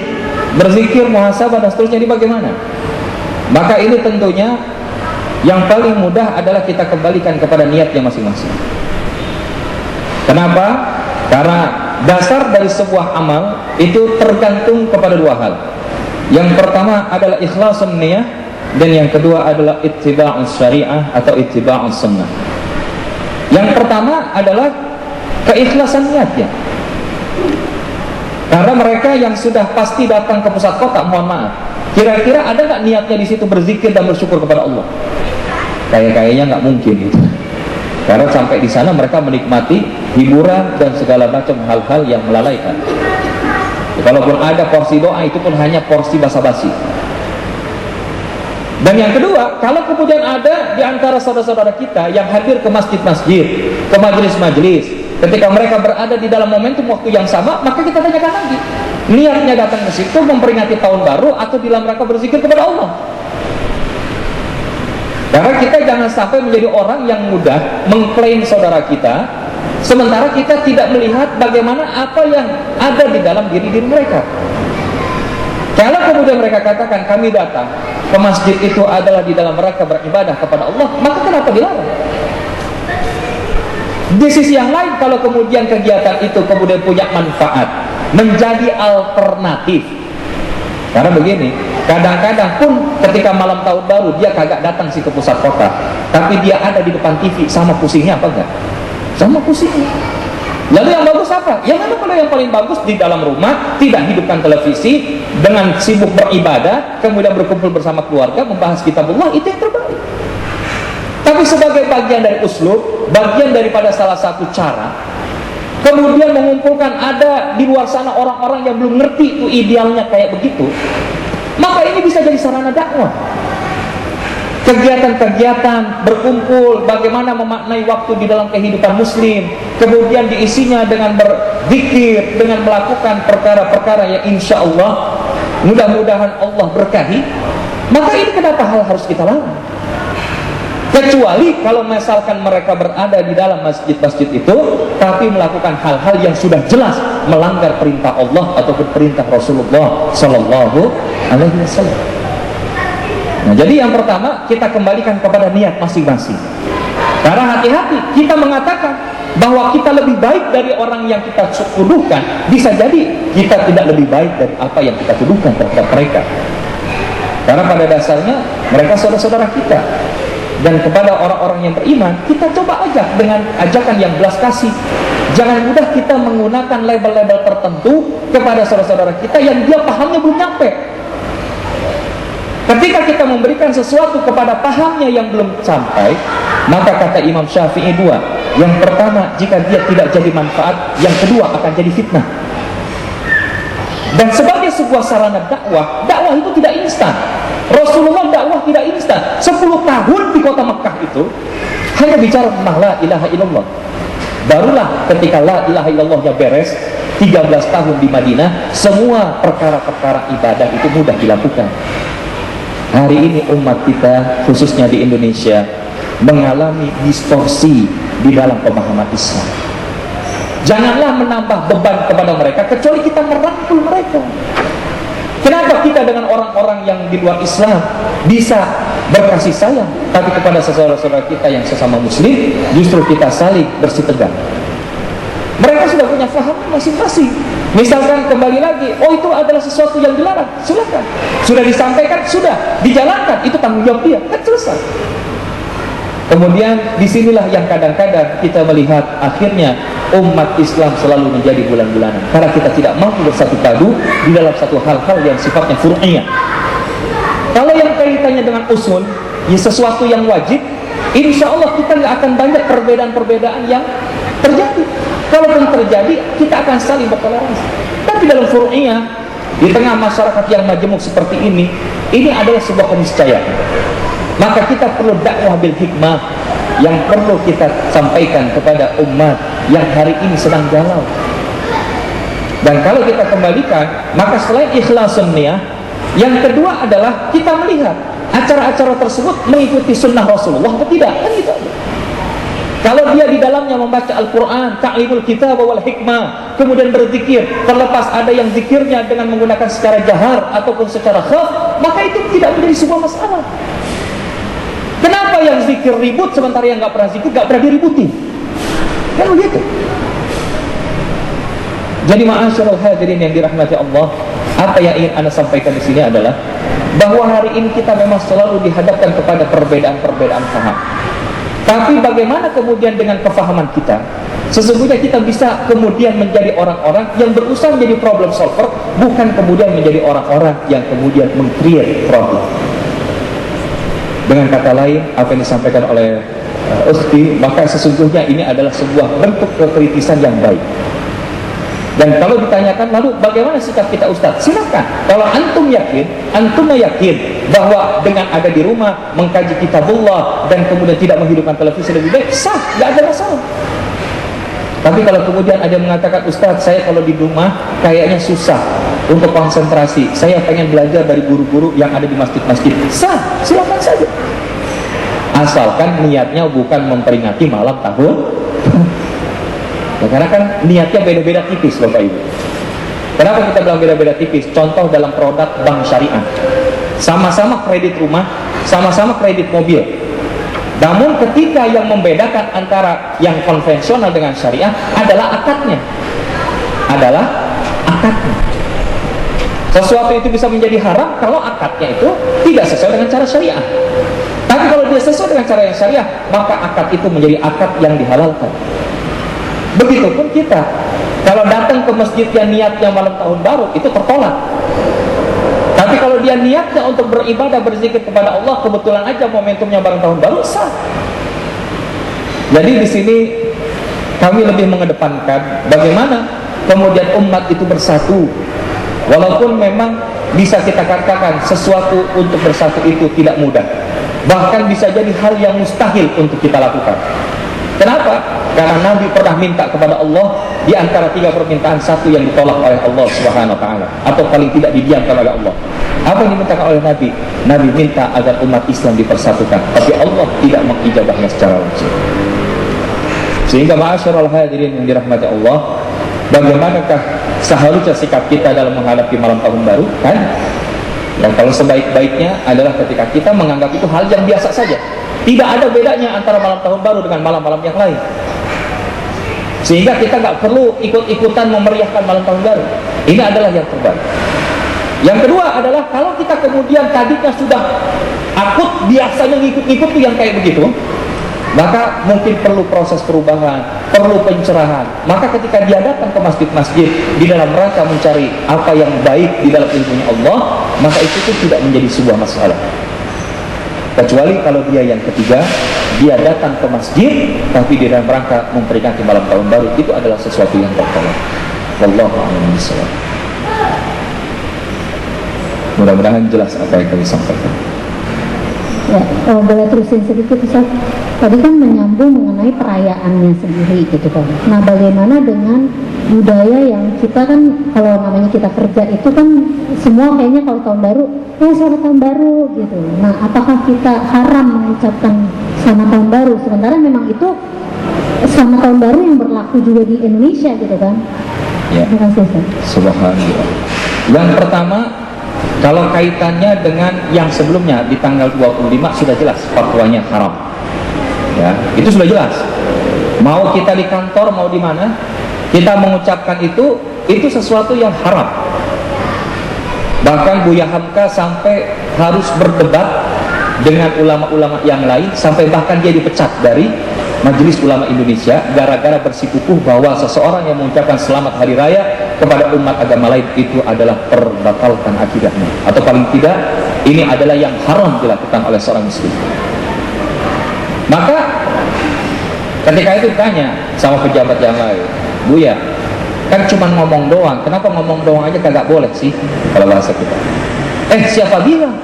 berzikir, muhasabah dan seterusnya, ini bagaimana? Maka ini tentunya yang paling mudah adalah kita kembalikan kepada niatnya masing-masing. Kenapa? Karena dasar dari sebuah amal itu tergantung kepada dua hal. Yang pertama adalah ikhlasun niyah, dan yang kedua adalah ittiba'un syariah atau ittiba'un sunnah. Yang pertama adalah keikhlasan niatnya. Karena mereka yang sudah pasti datang ke pusat kota, mohon maaf, kira-kira ada nggak niatnya di situ berzikir dan bersyukur kepada Allah? Kayaknya nggak mungkin itu. Karena sampai di sana mereka menikmati hiburan dan segala macam hal-hal yang melalaikan. Kalaupun ada porsi doa, itu pun hanya porsi basa-basi. Dan yang kedua, kalau kemudian ada di antara saudara-saudara kita yang hadir ke masjid-masjid, ke majelis-majelis, ketika mereka berada di dalam momentum waktu yang sama, maka kita tanyakan lagi, niatnya datang ke situ memperingati tahun baru atau dalam rangka berzikir kepada Allah? Karena kita jangan sampai menjadi orang yang mudah mengklaim saudara kita, sementara kita tidak melihat bagaimana apa yang ada di dalam diri mereka. Kalau kemudian mereka katakan kami datang ke masjid itu adalah di dalam rangka beribadah kepada Allah, maka kenapa dilarang? Di sisi yang lain, kalau kemudian kegiatan itu kemudian punya manfaat, menjadi alternatif. Karena begini, kadang-kadang pun ketika malam tahun baru dia kagak datang sih ke pusat kota, tapi dia ada di depan TV, sama pusingnya apa enggak? Sama pusingnya. Lalu yang bagus apa? Ya memang kalau yang paling bagus di dalam rumah, tidak hidupkan televisi, dengan sibuk beribadah, kemudian berkumpul bersama keluarga, membahas kitabullah, itu yang terbaik. Tapi sebagai bagian dari uslub, bagian daripada salah satu cara, kemudian mengumpulkan ada di luar sana orang-orang yang belum ngerti itu idealnya kayak begitu, maka ini bisa jadi sarana dakwah. Kegiatan-kegiatan berkumpul, bagaimana memaknai waktu di dalam kehidupan muslim, kemudian diisinya dengan berzikir, dengan melakukan perkara-perkara yang insya Allah mudah-mudahan Allah berkahi, maka ini kenapa hal harus kita larang? Kecuali kalau misalkan mereka berada di dalam masjid-masjid itu, tapi melakukan hal-hal yang sudah jelas melanggar perintah Allah ataupun perintah Rasulullah Sallallahu Alaihi Wasallam. Nah, jadi yang pertama kita kembalikan kepada niat masing-masing. Karena hati-hati kita mengatakan bahwa kita lebih baik dari orang yang kita tuduhkan, bisa jadi kita tidak lebih baik dari apa yang kita tuduhkan terhadap mereka. Karena pada dasarnya mereka saudara-saudara kita. Dan kepada orang-orang yang beriman, kita coba ajak dengan ajakan yang belas kasih. Jangan mudah kita menggunakan label-label tertentu kepada saudara-saudara kita yang dia pahamnya belum nyampe. Ketika kita memberikan sesuatu kepada pahamnya yang belum sampai, maka kata Imam Syafi'i dua. Yang pertama, jika dia tidak jadi manfaat, yang kedua akan jadi fitnah. Dan sebagai sebuah sarana dakwah, dakwah itu tidak instan. Rasulullah dakwah tidak instan. 10 tahun di kota Mekah itu hanya bicara tentang la ilaha illallah. Barulah ketika la ilaha illallahnya beres, 13 tahun di Madinah, semua perkara-perkara ibadah itu mudah dilakukan. Hari ini umat kita, khususnya di Indonesia, mengalami distorsi di dalam pemahaman Islam. Janganlah menambah beban kepada mereka kecuali kita merangkul mereka. Kenapa kita dengan orang-orang yang di luar Islam bisa berkasih sayang, tapi kepada saudara-saudara kita yang sesama muslim justru kita saling bersih tegang? Mereka sudah punya paham masing-masing. Misalkan kembali lagi, oh itu adalah sesuatu yang dilarang, silakan. Sudah disampaikan, sudah dijalankan, itu tanggung jawab dia, kan selesai. Kemudian disinilah yang kadang-kadang kita melihat akhirnya umat Islam selalu menjadi bulan-bulanan karena kita tidak mampu bersatu padu di dalam satu hal-hal yang sifatnya furu'iyah. Kalau yang kaitannya dengan usul, ya sesuatu yang wajib, insya Allah kita nggak akan banyak perbedaan-perbedaan yang terjadi. Kalaupun terjadi, kita akan saling bertoleransi. Tapi dalam furu'iyah, di tengah masyarakat yang majemuk seperti ini adalah sebuah keniscayaan. Maka kita perlu dakwah bil hikmah yang perlu kita sampaikan kepada umat yang hari ini sedang galau. Dan kalau kita kembalikan, maka selain ikhlasun niyah, yang kedua adalah kita melihat acara-acara tersebut mengikuti sunnah Rasulullah atau tidak, kan gitu aja. Kalau dia di dalamnya membaca Al-Quran, ta'limul kitab wal hikmah, kemudian berzikir, terlepas ada yang zikirnya dengan menggunakan secara jahar ataupun secara khaf, maka itu tidak menjadi sebuah masalah. Kenapa yang zikir ribut sementara yang nggak pernah zikir nggak pernah diributi? Kan begitu. Jadi ma'asyiral hadirin yang dirahmati Allah, apa yang ingin Anda sampaikan di sini adalah bahwa hari ini kita memang selalu dihadapkan kepada perbedaan-perbedaan paham. Tapi bagaimana kemudian dengan kefahaman kita? Sesungguhnya kita bisa kemudian menjadi orang-orang yang berusaha menjadi problem solver, bukan kemudian menjadi orang-orang yang kemudian meng-create problem. Dengan kata lain, apa yang disampaikan oleh ukhti, maka sesungguhnya ini adalah sebuah bentuk kekritisan yang baik. Dan kalau ditanyakan, lalu bagaimana sikap kita Ustaz? Silakan. Kalau antum yakin bahwa dengan ada di rumah mengkaji kitabullah dan kemudian tidak menghidupkan televisi lebih baik, sah, nggak ada masalah. Tapi kalau kemudian ada yang mengatakan, Ustaz, saya kalau di rumah kayaknya susah untuk konsentrasi, saya pengen belajar dari guru-guru yang ada di masjid-masjid, sah, silakan saja. Asalkan niatnya bukan memperingati malam tahun. Nah, karena kan niatnya beda-beda tipis, Bapak Ibu. Kenapa kita bilang beda-beda tipis? Contoh dalam produk bank syariah, sama-sama kredit rumah, sama-sama kredit mobil. Namun ketika yang membedakan antara yang konvensional dengan syariah adalah akadnya. Sesuatu itu bisa menjadi haram kalau akadnya itu tidak sesuai dengan cara syariah. Tapi kalau dia sesuai dengan cara yang syariah, maka akad itu menjadi akad yang dihalalkan. Begitupun kita, kalau datang ke masjid yang niatnya malam tahun baru, itu tertolak. Tapi kalau dia niatnya untuk beribadah, berzikir kepada Allah, kebetulan aja momentumnya bareng tahun baru, sah. Jadi di sini kami lebih mengedepankan bagaimana kemudian umat itu bersatu. Walaupun memang bisa kita katakan sesuatu untuk bersatu itu tidak mudah. Bahkan bisa jadi hal yang mustahil untuk kita lakukan. Kenapa? Karena Nabi pernah minta kepada Allah di antara 3 permintaan, satu yang ditolak oleh Allah Subhanahu wa taala atau paling tidak didiamkan oleh Allah. Apa yang dimintakan oleh Nabi? Nabi minta agar umat Islam dipersatukan, tapi Allah tidak mengijabahnya secara langsung. Sehingga ma'asyiral hadirin yang dirahmati Allah, bagaimanakah seharusnya sikap kita dalam menghadapi malam tahun baru? Kan? Dan kalau sebaik-baiknya adalah ketika kita menganggap itu hal yang biasa saja. Tidak ada bedanya antara malam tahun baru dengan malam-malam yang lain. Sehingga kita nggak perlu ikut-ikutan memeriahkan malam tahun baru. Ini adalah yang terbaik. Yang kedua adalah kalau kita kemudian tadinya sudah akut biasanya ngikut-ngikut yang kayak begitu, maka mungkin perlu proses perubahan, perlu pencerahan. Maka ketika dia datang ke masjid-masjid di dalam rangka mencari apa yang baik di dalam ilmunya Allah, maka itu tidak menjadi sebuah masalah. Kecuali kalau dia yang ketiga, dia datang ke masjid tapi di dalam rangka memperingati malam tahun baru, itu adalah sesuatu yang tertolak. Wallahu a'lam bishawab. Mudah-mudahan jelas apa yang kami sampaikan. Ya, kalau boleh terusin sedikit Ustaz. Tadi kan menyambung mengenai perayaannya sendiri gitu kan. Nah, bagaimana dengan budaya yang kita kan kalau namanya kita kerja itu kan semua kayaknya kalau tahun baru, ya selamat tahun baru gitu. Nah, apakah kita haram mengucapkan selamat tahun baru? Sementara memang itu selamat tahun baru yang berlaku juga di Indonesia gitu kan. Ya. Terima kasih Ustaz. Subhanallah. Yang pertama, kalau kaitannya dengan yang sebelumnya di tanggal 25 sudah jelas fatwanya haram. Ya, itu sudah jelas. Mau kita di kantor, mau di mana, kita mengucapkan itu sesuatu yang haram. Bahkan Buya Hamka sampai harus berdebat dengan ulama-ulama yang lain, sampai bahkan dia dipecat dari Majelis Ulama Indonesia gara-gara bersikukuh bahwa seseorang yang mengucapkan selamat hari raya kepada umat agama lain itu adalah terbatalkan akidahnya, atau paling tidak ini adalah yang haram dilakukan oleh seorang muslim. Maka ketika itu ditanya sama pejabat yang lain, Buya, kan cuma ngomong doang, kenapa ngomong doang aja kagak boleh sih kalau bahasa kita? Siapa bilang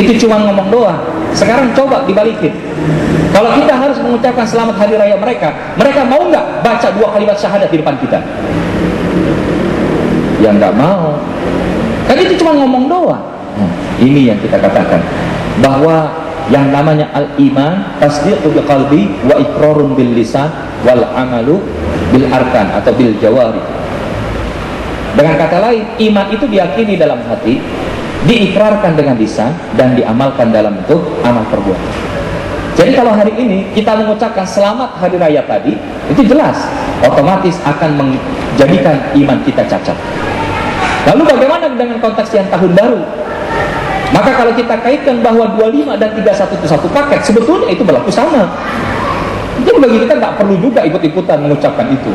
itu cuma ngomong doang? Sekarang coba dibalikin. Kalau kita harus mengucapkan selamat hari raya mereka mau nggak baca 2 kalimat syahadat di depan kita? Ya nggak mau. Kan itu cuma ngomong doang. Nah, ini yang kita katakan bahwa yang namanya al-iman tasdiqu bil qalbi wa iqrarun bil lisan wal amalu bil arkan atau bil jawari. Dengan kata lain, iman itu diyakini dalam hati, diikrarkan dengan lisan, dan diamalkan dalam bentuk amal perbuatan. Jadi kalau hari ini kita mengucapkan selamat hari raya tadi, itu jelas otomatis akan menjadikan iman kita cacat. Lalu bagaimana dengan konteks yang tahun baru? Maka kalau kita kaitkan bahwa 25 dan 31 itu satu paket, sebetulnya itu berlaku sama. Jadi bagi kita nggak perlu juga ikut-ikutan mengucapkan itu.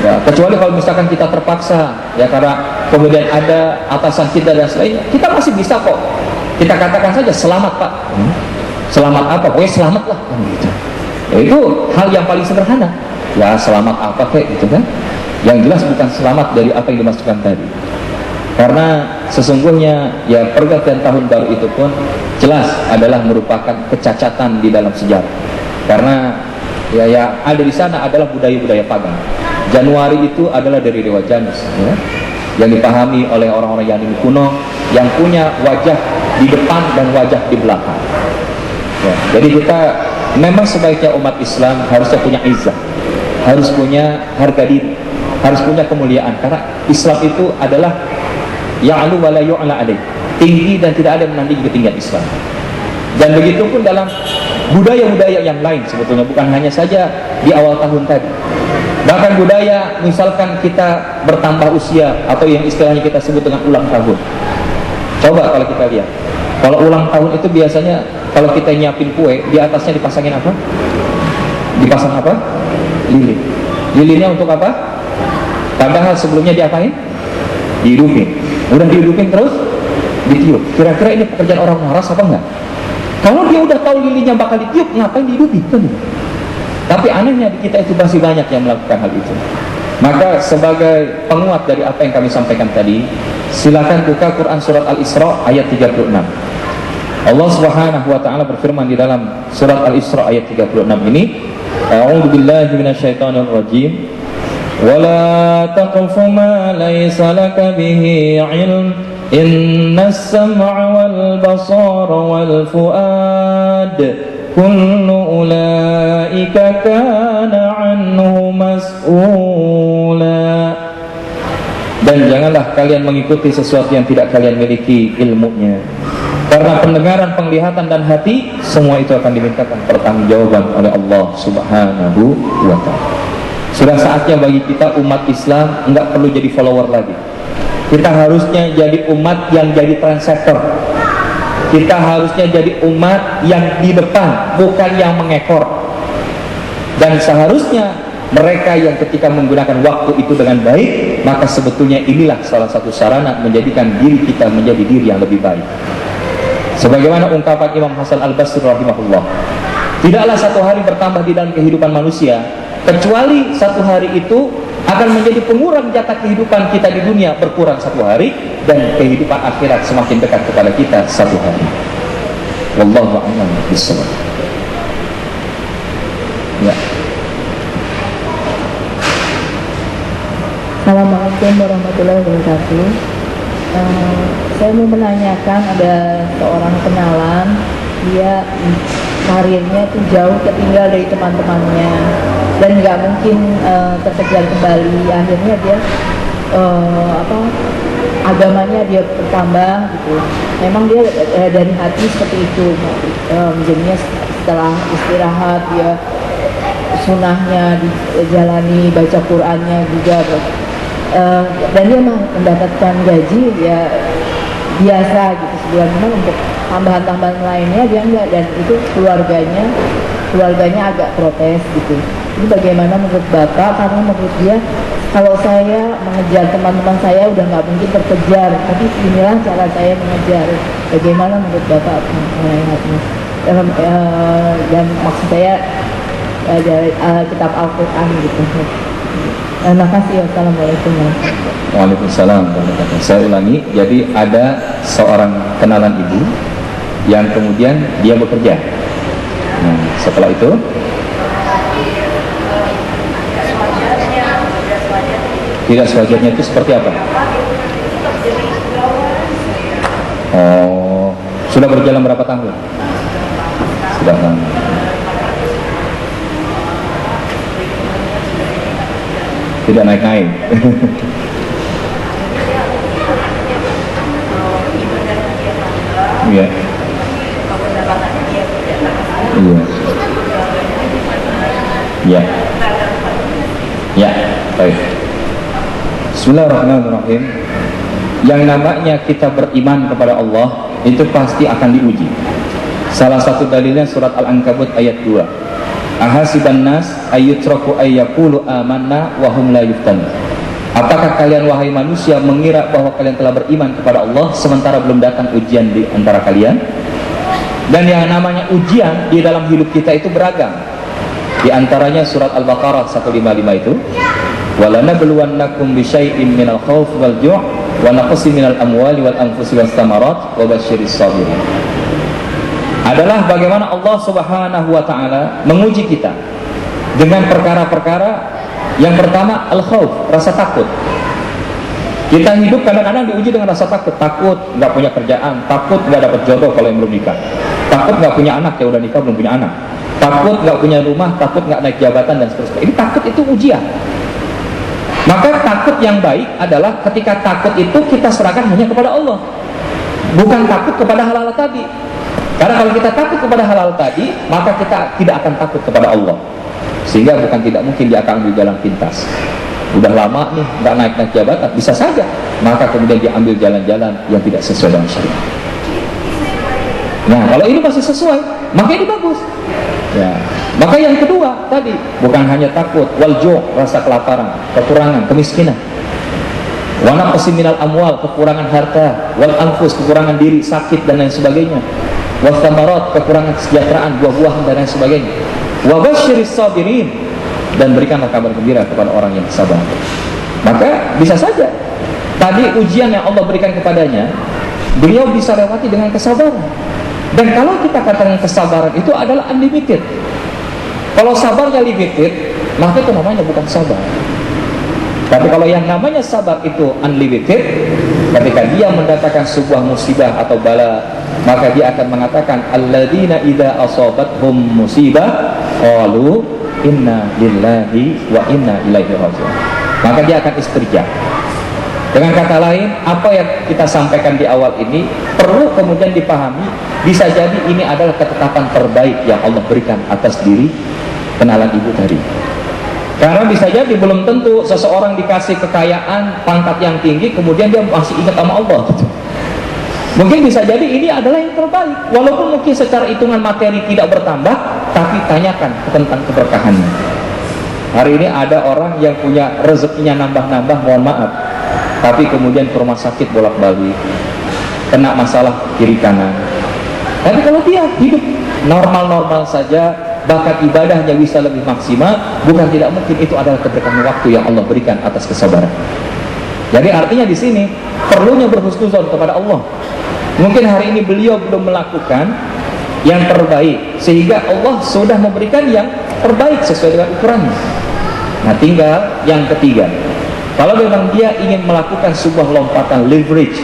Ya, kecuali kalau misalkan kita terpaksa, ya karena kemudian ada atasan kita dan sebagainya, kita masih bisa kok. Kita katakan saja selamat Pak. Selamat apa? Pokoknya selamat lah. Gitu. Ya, itu hal yang paling sederhana. Ya selamat apa kayak gitu kan? Yang jelas bukan selamat dari apa yang dimasukkan tadi. Karena sesungguhnya ya pergantian tahun baru itu pun jelas adalah merupakan kecacatan di dalam sejarah. Karena ya ada di sana adalah budaya-budaya pagan. Januari itu adalah dari Dewa Janus, ya, yang dipahami oleh orang-orang Yunani kuno yang punya wajah di depan dan wajah di belakang. Ya, jadi kita memang sebaiknya umat Islam harusnya punya izzah, harus punya harga diri, harus punya kemuliaan, karena Islam itu adalah ya'lu wa la yu'la alaih, tinggi dan tidak ada yang menandingi ketinggian Islam. Dan begitu pun dalam budaya-budaya yang lain sebetulnya, bukan hanya saja di awal tahun tadi. Bahkan budaya misalkan kita bertambah usia atau yang istilahnya kita sebut dengan ulang tahun. Coba kalau kita lihat, kalau ulang tahun itu biasanya kalau kita nyiapin kue, di atasnya dipasangin apa? Dipasang apa? Lilin. Lilinnya untuk apa? Padahal sebelumnya diapain? Dihidupin. Udah dihidupin terus ditiup. Kira-kira ini pekerjaan orang waras apa enggak? Kalau dia udah tahu lilinnya bakal ditiup, ngapain dihidupin? Tapi anehnya di kita itu masih banyak yang melakukan hal itu. Maka sebagai penguat dari apa yang kami sampaikan tadi, silakan buka Quran surat Al-Isra ayat 36. Allah Subhanahu wa taala berfirman di dalam surat Al-Isra ayat 36 ini, A'udzu billahi minasyaitonir rajim. Wala taqfu ma laysa laka bihi 'ilm. Innas sam'a wal basara wal fuad kullu ulaika kana anhu mas'ula. Dan janganlah kalian mengikuti sesuatu yang tidak kalian miliki ilmunya, karena pendengaran, penglihatan dan hati semua itu akan dimintakan pertanggungjawaban oleh Allah Subhanahu wa ta'ala. Sudah saatnya bagi kita umat Islam enggak perlu jadi follower lagi. Kita harusnya jadi umat yang jadi trendsetter. Kita harusnya jadi umat yang di depan, bukan yang mengekor. Dan seharusnya mereka yang ketika menggunakan waktu itu dengan baik, maka sebetulnya inilah salah satu sarana menjadikan diri kita menjadi diri yang lebih baik. Sebagaimana ungkapan Imam Hasan Al-Basri rahimahullah, tidaklah satu hari bertambah di dalam kehidupan manusia kecuali satu hari itu akan menjadi pengurang jatah kehidupan kita di dunia berkurang 1 hari, dan kehidupan akhirat semakin dekat kepada kita 1 hari. Wallahu a'lam bishawab. Ya. Assalamualaikum warahmatullahi wabarakatuh. Saya mau menanyakan, ada seorang kenalan, dia karirnya tuh jauh tertinggal dari teman-temannya dan nggak mungkin terkejar kembali. Akhirnya dia agamanya dia bertambah gitu. Memang dia dari hati seperti itu. Jadinya setelah istirahat dia sunnahnya dijalani, baca Qur'annya juga, dan dia mendapatkan gaji ya biasa gitu sebulan. Memang untuk tambahan-tambahan lainnya dia enggak, dan itu keluarganya agak protes gitu. Ini bagaimana menurut Bapak? Karena menurut dia, kalau saya mengejar teman-teman saya udah nggak mungkin terkejar, tapi inilah cara saya mengejar. Bagaimana menurut Bapak melihatnya? Dan maksud saya dari kitab Al-Quran gitu. Terima kasih. Wassalamualaikum warahmatullahi wabarakatuh. Waalaikumsalam warahmatullahi wabarakatuh. Saya ulangi, jadi ada seorang kenalan ibu yang kemudian dia bekerja. Nah, setelah itu tidak sewajarnya itu seperti apa? Oh, sudah berjalan berapa tahun? Sudah lama. Tidak naik-naik. Iya. Iya. Ya. Ya, baik. Bismillahirrahmanirrahim. Yang namanya kita beriman kepada Allah itu pasti akan diuji. Salah satu dalilnya surat Al-Ankabut ayat 2. Ahasiban nas ayyutraku ayyaqulu amanna wa hum la yuftanun. Apakah kalian wahai manusia mengira bahwa kalian telah beriman kepada Allah sementara belum datang ujian di antara kalian? Dan yang namanya ujian di dalam hidup kita itu beragam. Di antaranya surat Al-Baqarah 155 itu, walanabluwannakum bisyai'in minal khauf wal ju' wa naqsin minal amwali wal anfusi was thamarat wa basyiris sabirin. Adalah bagaimana Allah Subhanahu wa ta'ala menguji kita dengan perkara-perkara. Yang pertama al-khauf, rasa takut. Kita hidup kadang-kadang diuji dengan rasa takut. Takut nggak punya kerjaan, takut nggak dapat jodoh kalau yang belum nikah, takut nggak punya anak, ya udah nikah belum punya anak, takut nggak punya rumah, takut nggak naik jabatan dan seterusnya. Ini takut itu ujian. Maka takut yang baik adalah ketika takut itu kita serahkan hanya kepada Allah, bukan takut kepada hal-hal tadi. Karena kalau kita takut kepada hal-hal tadi, maka kita tidak akan takut kepada Allah. Sehingga bukan tidak mungkin dia akan ambil jalan pintas. Udah lama nih nggak naik jabatan, bisa saja. Maka kemudian dia ambil jalan-jalan yang tidak sesuai dengan syariat. Nah, kalau ini masih sesuai, maka ini bagus. Ya. Maka yang kedua tadi bukan hanya takut, waljo, rasa kelaparan, kekurangan, kemiskinan. Wa naqsin minal amwal, kekurangan harta, wal anfus, kekurangan diri, sakit dan lain sebagainya. Wa thamarat, kekurangan kesejahteraan, buah-buahan dan lain sebagainya. Wa basyiris sabirin, dan berikanlah kabar gembira kepada orang yang sabar. Maka bisa saja tadi ujian yang Allah berikan kepadanya, beliau bisa lewati dengan kesabaran. Dan kalau kita katakan kesabaran itu adalah unlimited. Kalau sabarnya limited, maka itu namanya bukan sabar. Tapi kalau yang namanya sabar itu unlimited, ketika dia mendatangkan sebuah musibah atau bala, maka dia akan mengatakan alladzina idza asabathum musibah qalu inna lillahi wa inna ilaihi raji'un. Maka dia akan istirja. Dengan kata lain, apa yang kita sampaikan di awal ini perlu kemudian dipahami, bisa jadi ini adalah ketetapan terbaik yang Allah berikan atas diri kenalan ibu tadi. Karena bisa jadi belum tentu seseorang dikasih kekayaan, pangkat yang tinggi, kemudian dia masih ingat sama Allah gitu. Mungkin bisa jadi ini adalah yang terbaik, walaupun mungkin secara hitungan materi tidak bertambah, tapi tanyakan tentang keberkahannya. Hari ini ada orang yang punya rezekinya nambah-nambah, mohon maaf, tapi kemudian ke rumah sakit bolak-balik, kena masalah kiri kanan. Tapi kalau dia hidup normal-normal saja, bahkan ibadahnya bisa lebih maksimal, bukan tidak mungkin itu adalah keberkahan waktu yang Allah berikan atas kesabaran. Jadi artinya di sini perlunya berhusnuzon kepada Allah. Mungkin hari ini beliau belum melakukan yang terbaik, sehingga Allah sudah memberikan yang terbaik sesuai dengan ukurannya. Nah, tinggal yang ketiga, kalau memang dia ingin melakukan sebuah lompatan leverage,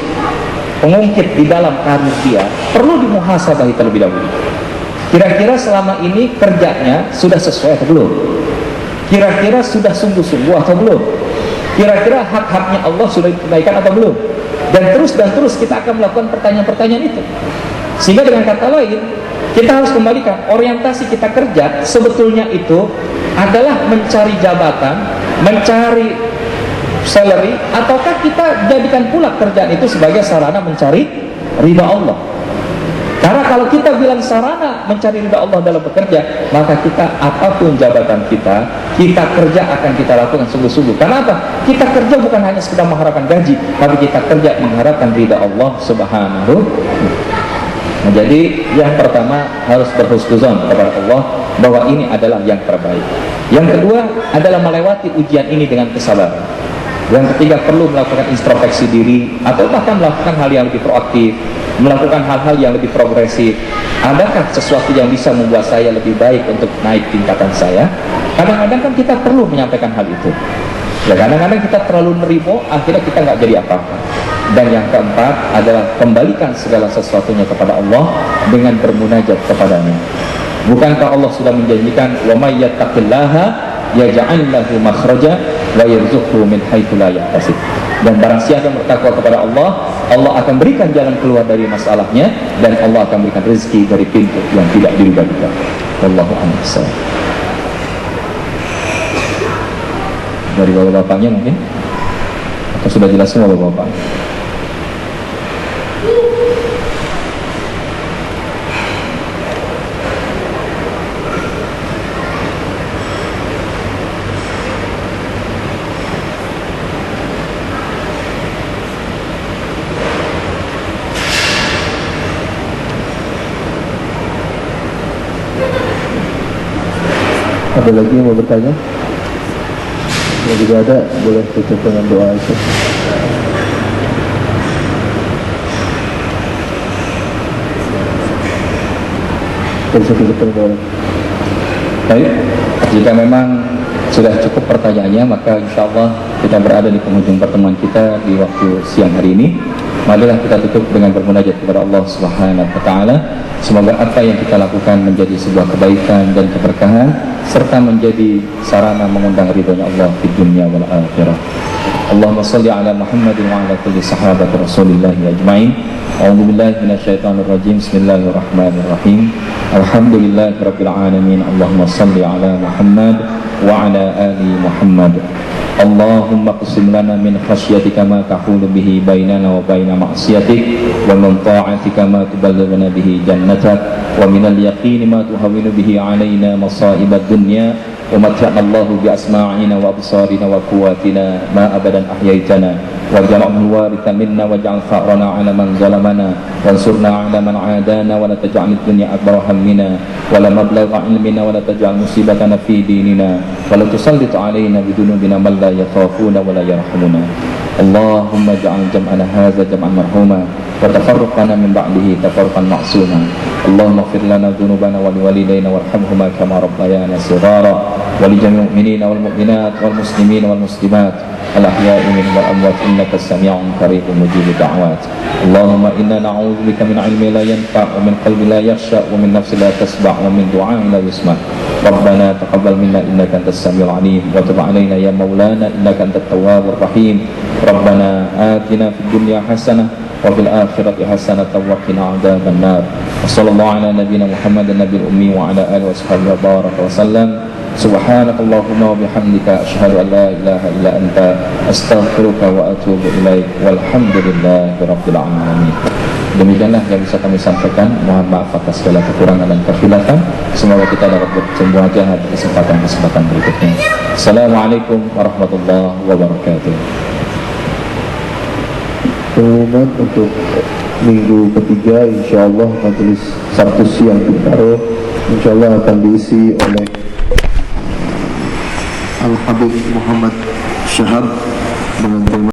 pengungkit di dalam karir dia, perlu dimuhasabahi terlebih dahulu. Kira-kira selama ini kerjanya sudah sesuai atau belum? Kira-kira sudah sungguh-sungguh atau belum? Kira-kira hak-haknya Allah sudah ditunaikan atau belum? Dan terus kita akan melakukan pertanyaan-pertanyaan itu. Sehingga dengan kata lain, kita harus kembalikan orientasi kita kerja sebetulnya itu adalah mencari jabatan, mencari salary, ataukah kita jadikan pula kerjaan itu sebagai sarana mencari ridha Allah. Karena kalau kita bilang sarana mencari ridha Allah dalam bekerja, maka kita apapun jabatan kita kerja akan kita lakukan sungguh-sungguh. Karena apa? Kita kerja bukan hanya sekedar mengharapkan gaji, tapi kita kerja mengharapkan ridha Allah Subhanahu. Nah, jadi yang pertama harus berhusnuzon kepada Allah bahwa ini adalah yang terbaik. Yang kedua adalah melewati ujian ini dengan kesabaran. Yang ketiga, perlu melakukan introspeksi diri atau bahkan melakukan hal yang lebih proaktif, melakukan hal-hal yang lebih progresif. Adakah sesuatu yang bisa membuat saya lebih baik untuk naik tingkatan saya? Kadang-kadang kan kita perlu menyampaikan hal itu. Ya, kadang-kadang kita terlalu nerimo, akhirnya kita nggak jadi apa-apa. Dan yang keempat adalah kembalikan segala sesuatunya kepada Allah dengan bermunajat kepadanya. Bukankah Allah sudah menjanjikan, wa may yattaqillaha yaj'al lahu makhraja wa yarzuqhu min haitsu la yahtasib. Dan barang siapa bertakwa kepada Allah, Allah akan berikan jalan keluar dari masalahnya, dan Allah akan berikan rezeki dari pintu yang tidak diduga-duga. Wallahu a'lam. Dari bapak-bapaknya mungkin, atau sudah jelas semua bapak-bapak? Ada lagi yang mau bertanya? Yang juga ada, boleh tutup dengan doa itu. Baik, jika memang sudah cukup pertanyaannya, maka insya Allah kita berada di penghujung pertemuan kita di waktu siang hari ini. Marilah kita tutup dengan bermunajat kepada Allah Subhanahu wa Ta'ala. Semoga apa yang kita lakukan menjadi sebuah kebaikan dan keberkahan, serta menjadi sarana mengundang ridhonya Allah di dunia wal akhirah. Allahumma salli ala Muhammadin wa ala kulli sahabati Rasulillahi ajma'in. A'udzu billahi minasyaitonir rajim. Bismillahirrahmanirrahim. Alhamdulillahirabbil alamin. Allahumma salli ala Muhammad wa ala ali Muhammad. Allahumma qsim lana min khasyatika ma tahulu bihi bainana wa baina ma'siyatik, wa min ta'atika ma tuballighuna bihi jannatak, wa min al-yaqini ma tuhawwinu bihi alaina masa'ibad dunya, wa mat'ana Allahu bi asma'ina wa absarina wa quwwatina ma abadan ahyaitana, waj'alhu warithan minna waj'al fa'rana 'ala man zalamana wansurna 'ala man 'adana wa la taj'al ad-dunya akbar hammina wa la mablagha 'ilmina wa la taj'al musibatana fi dinina wa la tusallit 'alaina bidunubina man la yakhafuna wa la yarhamuna. Allahumma ij'al jam'ana hadza jam'an marhuma wa tafarruqana min ba'dihi tafarruqan ma'suma. Allahumma ighfir lana dhunubana wa liwalidayna warhamhuma kama rabbayana shighara wa li jami'il mu'minina wal mu'minat wal muslimina wal muslimat al-ahya'i minhum wal amwat innaka as-sami'un qaribun mujibud da'wat. Allahumma inna na'udzu bika min 'ilmin la yanfa' wa min qalbin la yakhsha wa min nafsin la tasba' wa min du'a'in la yusma'. Rabbana taqabbal minna innaka antas samiul 'alim wa tub 'alaina ya maulana innaka antat tawwabur rahim. Rabbana atina fid dunya hasanah wa fil akhirati hasanah wa qina 'adzaban nar. Wassallallahu ala nabiyyina Muhammadin nabiyil ummi wa ala alihi washabihi wa baraka wa sallam. Subhanakallahumma wa bihamdika asyhadu an la ilaha illa anta astaghfiruka wa atubu ilaik. Walhamdulillahi rabbil alamin. Demikianlah yang bisa kami sampaikan. Mohon maaf atas segala kekurangan dan kekhilafan. Semoga kita dapat bertemu aja pada kesempatan berikutnya. Assalamualaikum warahmatullahi wabarakatuh. pengumuman untuk minggu ketiga, insyaallah majelis Sabtu siang Bintaro insyaallah akan diisi oleh Al-Habib Muhammad Syahab dengan tema